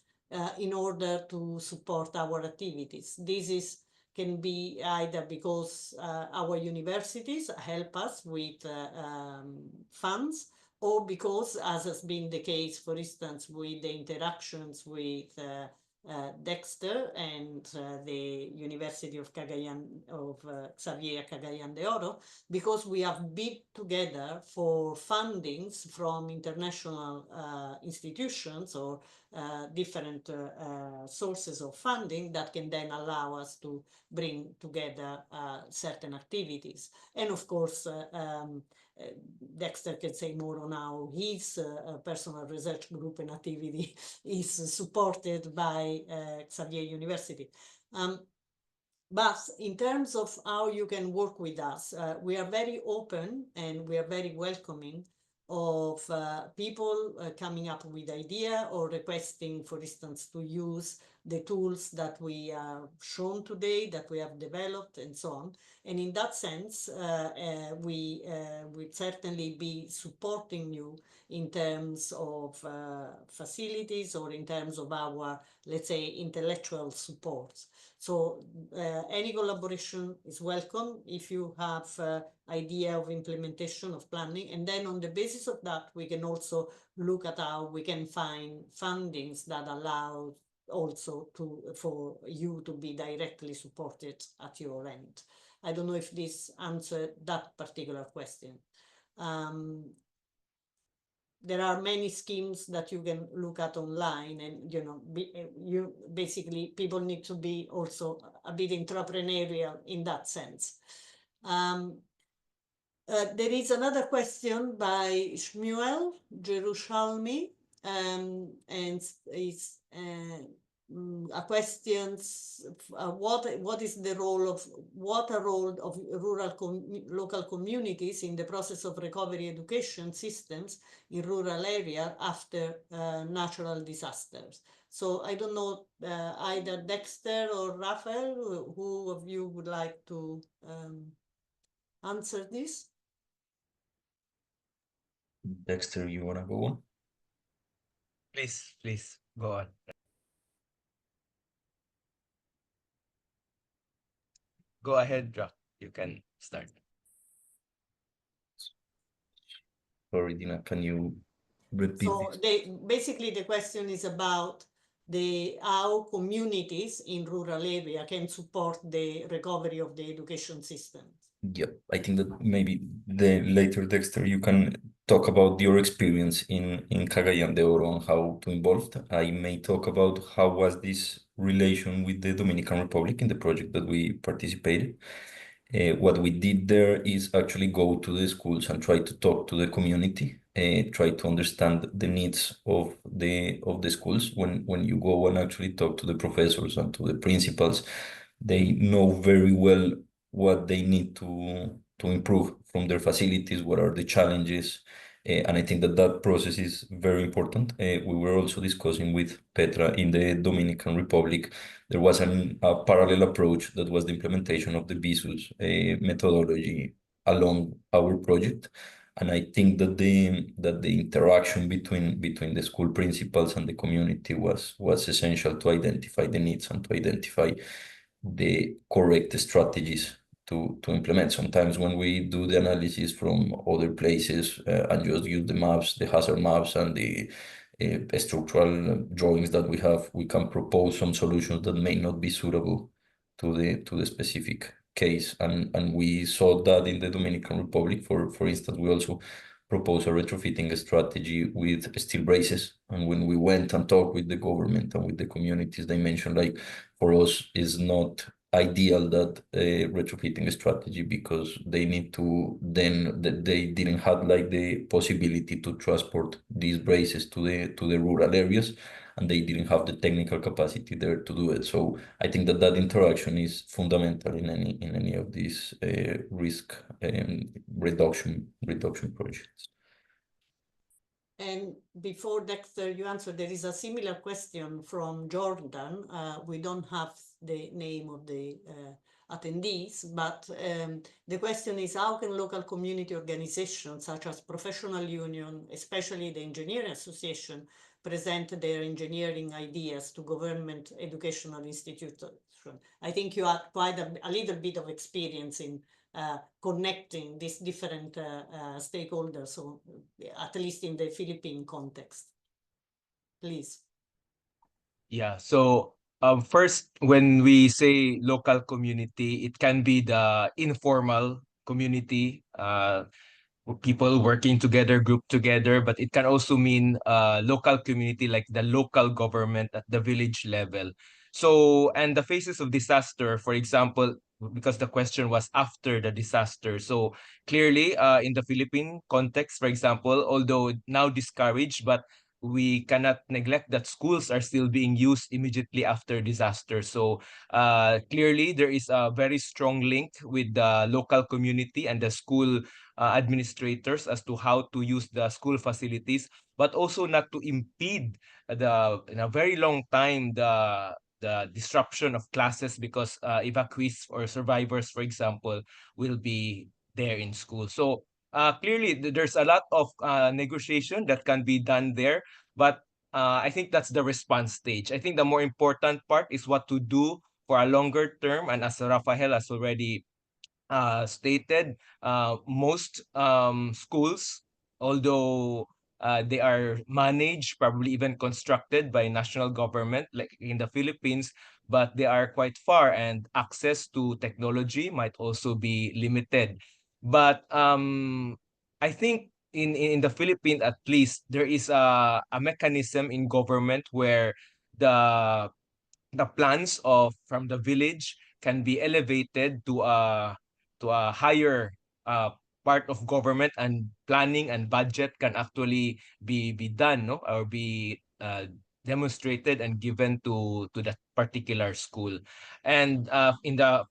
A: in order to support our activities. This can be either because our universities help us with funds, or because, as has been the case, for instance, with the interactions with Dexter and the University of Cagayan Xavier Cagayan de Oro, because we have bid together for fundings from international institutions or different sources of funding that can then allow us to bring together certain activities. And of course, Dexter can say more on how his personal research group and activity is supported by Xavier University. But in terms of how you can work with us, we are very open and we are very welcoming of people coming up with idea or requesting, for instance, to use the tools that we are shown today, that we have developed, and so on. And in that sense, we would certainly be supporting you in terms of facilities or in terms of our, let's say, intellectual support. So any collaboration is welcome if you have idea of implementation of planning, and then on the basis of that we can also look at how we can find fundings that allow also for you to be directly supported at your end. I don't know if this answered that particular question. There are many schemes that you can look at online, and you basically people need to be also a bit entrepreneurial in that sense. There is another question by Shmuel Jerusalmi, and it's a question: what is the role of local communities in the process of recovery education systems in rural area after natural disasters? So I don't know, either Dexter or Raphael, who of you would like to answer this?
C: Dexter, you want to go on?
F: Please go on. Go ahead, Rock. You can start.
C: Sorry, Dina, can you repeat
A: So
C: this?
A: basically the question is about how communities in rural area can support the recovery of the education system.
C: Yeah, I think that maybe later, Dexter, you can talk about your experience in Cagayan de Oro and how to involved. I may talk about how was this relation with the Dominican Republic in the project that we participated. What we did there is actually go to the schools and try to talk to the community, try to understand the needs of the schools. When you go and actually talk to the professors and to the principals, they know very well what they need to improve from their facilities, what are the challenges. And I think that process is very important. We were also discussing with Petra in the Dominican Republic. There was a parallel approach that was the implementation of the BISUS methodology along our project. And I think that the interaction between the school principals and the community was essential to identify the needs and to identify the correct strategies to implement. Sometimes when we do the analysis from other places and just use the maps, the hazard maps and the structural drawings that we have, we can propose some solutions that may not be suitable to the specific case. And we saw that in the Dominican Republic. For instance, we also proposed a retrofitting strategy with steel braces. And when we went and talked with the government and with the communities, they mentioned, like, for us is not ideal that retrofitting strategy, because they need to then they didn't have like the possibility to transport these braces to the rural areas, and they didn't have the technical capacity there to do it. So I think that interaction is fundamental in any of these risk reduction projects.
A: And before Dexter, you answer, there is a similar question from Jordan. We don't have the name of the attendees, but the question is, how can local community organizations such as professional union, especially the engineering association, present their engineering ideas to government educational institutions? I think you had quite a little bit of experience in connecting these different stakeholders, so at least in the Philippine context. Please.
F: Yeah, so first, when we say local community, it can be the informal community, people working together, grouped together, but it can also mean local community, like the local government at the village level. So, and the phases of disaster, for example, because the question was after the disaster. So clearly, in the Philippine context, for example, although now discouraged, but we cannot neglect that schools are still being used immediately after disaster. So clearly, there is a very strong link with the local community and the school administrators as to how to use the school facilities, but also not to impede in a very long time the disruption of classes, because evacuees or survivors, for example, will be there in school. So clearly, there's a lot of negotiation that can be done there, but I think that's the response stage. I think the more important part is what to do for a longer term, and as Rafael has already stated, most schools, although they are managed, probably even constructed by national government, like in the Philippines, but they are quite far, and access to technology might also be limited. But I think in the Philippines, at least, there is a mechanism in government where the plans from the village can be elevated to a higher part of government, and planning and budget can actually be done, no, or be demonstrated and given to that particular school. And in the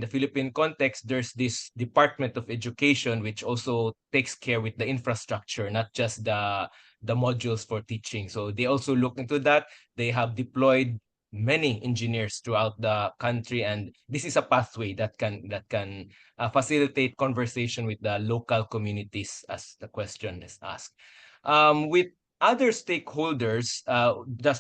F: Philippine context, there's this Department of Education which also takes care with the infrastructure, not just the modules for teaching. So they also look into that. They have deployed many engineers throughout the country, and this is a pathway that can facilitate conversation with the local communities, as the question is asked. With other stakeholders,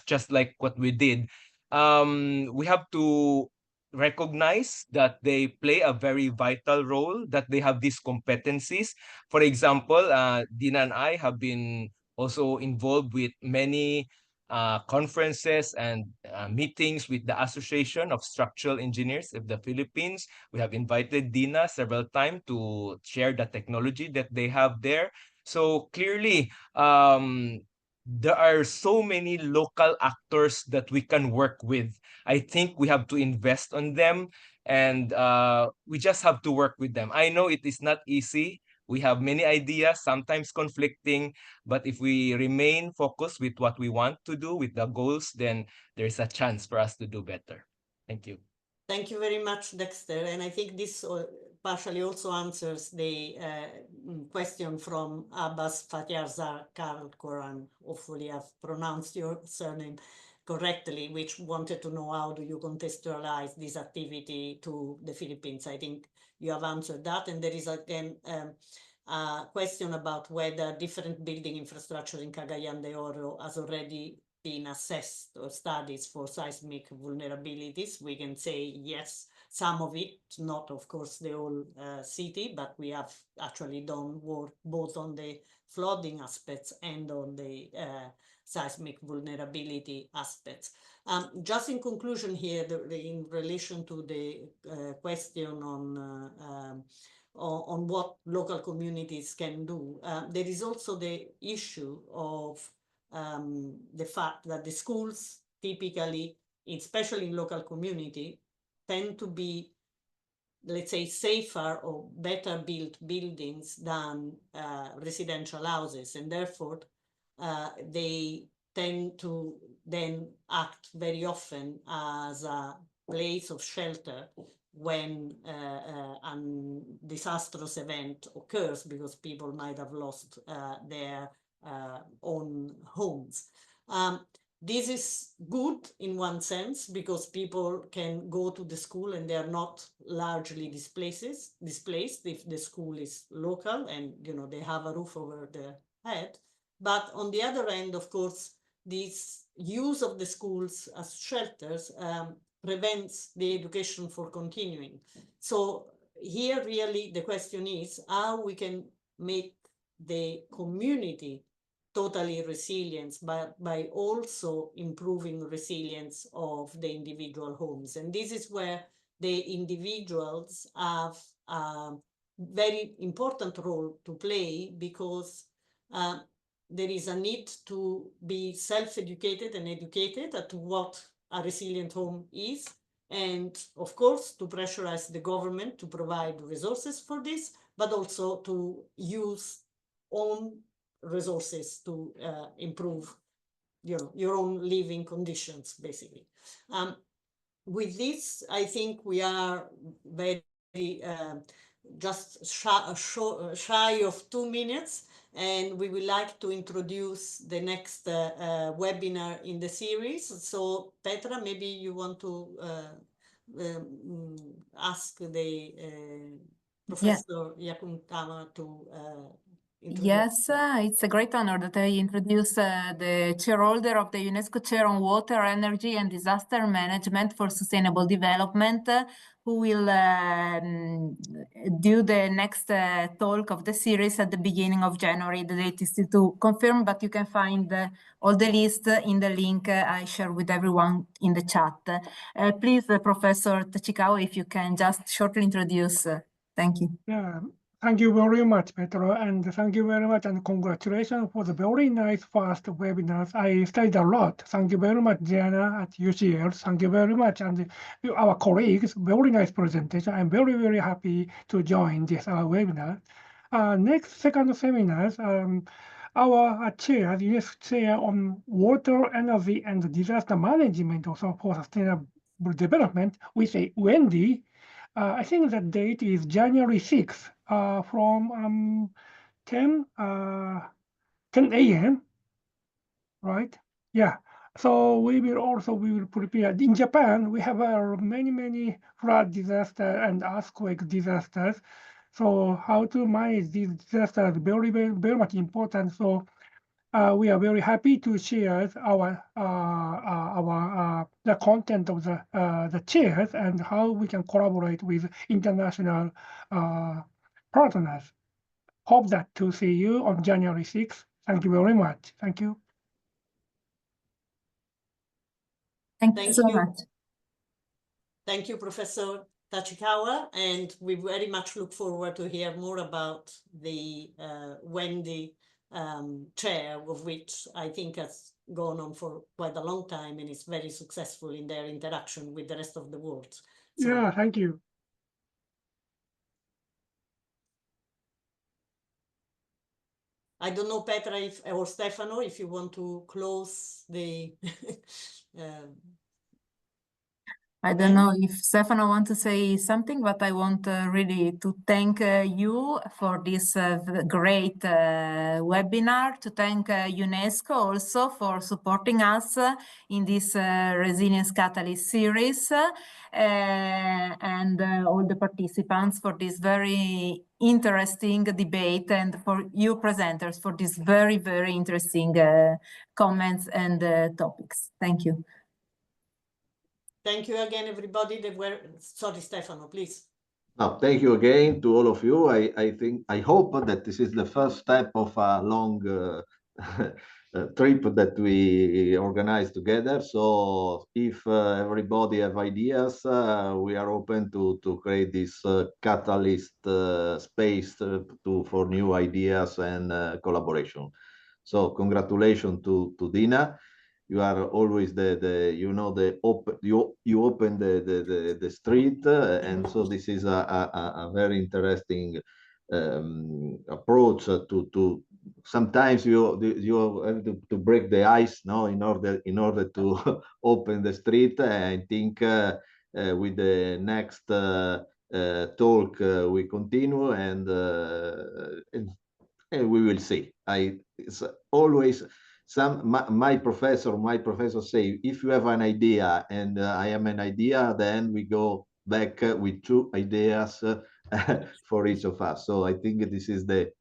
F: just like what we did, we have to recognize that they play a very vital role, that they have these competencies. For example, Dina and I have been also involved with many conferences and meetings with the Association of Structural Engineers of the Philippines. We have invited Dina several times to share the technology that they have there. So clearly, there are so many local actors that we can work with. I think we have to invest on them, and we just have to work with them. I know it is not easy. We have many ideas, sometimes conflicting, but if we remain focused with what we want to do, with the goals, then there's a chance for us to do better. Thank you.
A: Thank you very much, Dexter. And I think this partially also answers the question from Abbas Fatyarzar Koran. Hopefully I've pronounced your surname correctly, which wanted to know how do you contextualize this activity to the Philippines. I think you have answered that. And there is again a question about whether different building infrastructure in Cagayan de Oro has already been assessed or studies for seismic vulnerabilities. We can say yes, some of it, not of course the whole city, but we have actually done work both on the flooding aspects and on the seismic vulnerability aspects. Just in conclusion here, in relation to the question on what local communities can do, there is also the issue of the fact that the schools typically, especially in local community, tend to be, let's say, safer or better built buildings than residential houses, and therefore they tend to then act very often as a place of shelter when a disastrous event occurs, because people might have lost their own homes. This is good in one sense, because people can go to the school and they are not largely displaced if the school is local and, you know, they have a roof over their head. But on the other end, of course, this use of the schools as shelters prevents the education for continuing. So here really the question is how we can make the community totally resilient, but by also improving resilience of the individual homes. And this is where the individuals have a very important role to play, because there is a need to be self-educated and educated at what a resilient home is, and of course to pressurize the government to provide resources for this, but also to use own resources to improve, you know, your own living conditions, basically. With this, I think we are very just shy of 2 minutes, and we would like to introduce the next webinar in the series. So Petra, maybe you want to ask the Professor Yakuntama to
B: Yes, it's a great honor that I introduce the chairholder of the UNESCO Chair on Water, Energy and Disaster Management for Sustainable Development, who will do the next talk of the series at the beginning of January. The date is still to confirm, but you can find all the list in the link I share with everyone in the chat. Please, Professor Tachikawa, if you can just shortly introduce. Thank you.
H: Yeah. Thank you very much, Petro, and thank you very much, and congratulations for the very nice first webinars. I studied a lot. Thank you very much, Diana at UCL. Thank you very much, and our colleagues, very nice presentation. I'm very, very happy to join this webinar. Next, second seminars, our chair, the UNESCO Chair on Water, Energy, and Disaster Management, also for Sustainable Development, with Wendy. I think the date is January 6th from 10 a.m. right? Yeah. So we will prepare. In Japan, we have many flood disaster and earthquake disasters. So how to manage these disasters very much important. So we are very happy to share the content of the chairs and how we can collaborate with international partners. Hope that to see you on January 6th. Thank you very much. Thank you.
B: Thank you so much.
A: Thank you, Professor Tachikawa, and we very much look forward to hear more about the Wendy chair, of which I think has gone on for quite a long time and is very successful in their interaction with the rest of the world. So,
H: yeah, thank you.
A: I don't know, Petra or Stefano, if you want to close the
B: I don't know if Stefano wants to say something, but I want really to thank you for this great webinar, to thank UNESCO also for supporting us in this Resilience Catalyst series, and all the participants for this very interesting debate, and for you presenters for these very, very interesting comments and topics. Thank you.
A: Thank you again, everybody. Sorry, Stefano, please.
G: No, thank you again to all of you. I hope that this is the first step of a long trip that we organize together. So if everybody have ideas, we are open to create this catalyst space for new ideas and collaboration. So congratulations to Dina. you are always you open the street, and so this is a very interesting approach to sometimes you have to break the ice, no, in order to open the street. I think with the next talk we continue, and we will see. It's always my professor say, if you have an idea and I am an idea, then we go back with 2 ideas for each of us. So I think this is the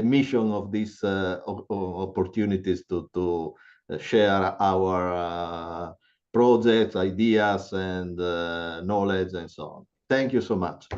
G: mission of these opportunities to share our projects, ideas, and knowledge, and so on. Thank you so much.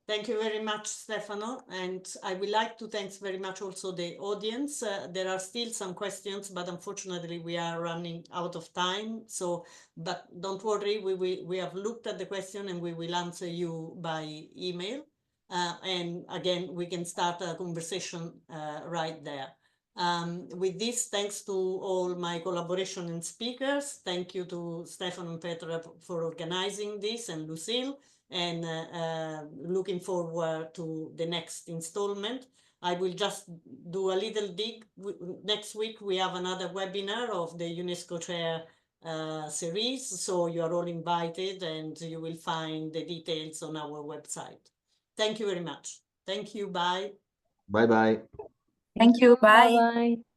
A: Thank you very much, Stefano. And I would like to thank very much also the audience. There are still some questions, but unfortunately we are running out of time. So, but don't worry, we have looked at the question and we will answer you by email. And again, we can start a conversation right there. With this, thanks to all my collaboration and speakers. Thank you to Stefano and Petra for organizing this, and Lucille. And looking forward to the next installment. I will just do a little dig. Next week, we have another webinar of the UNESCO Chair series. So you are all invited, and you will find the details on our website. Thank you very much. Thank you. Bye.
G: Bye-bye.
B: Thank you. Bye.
I: Bye-bye.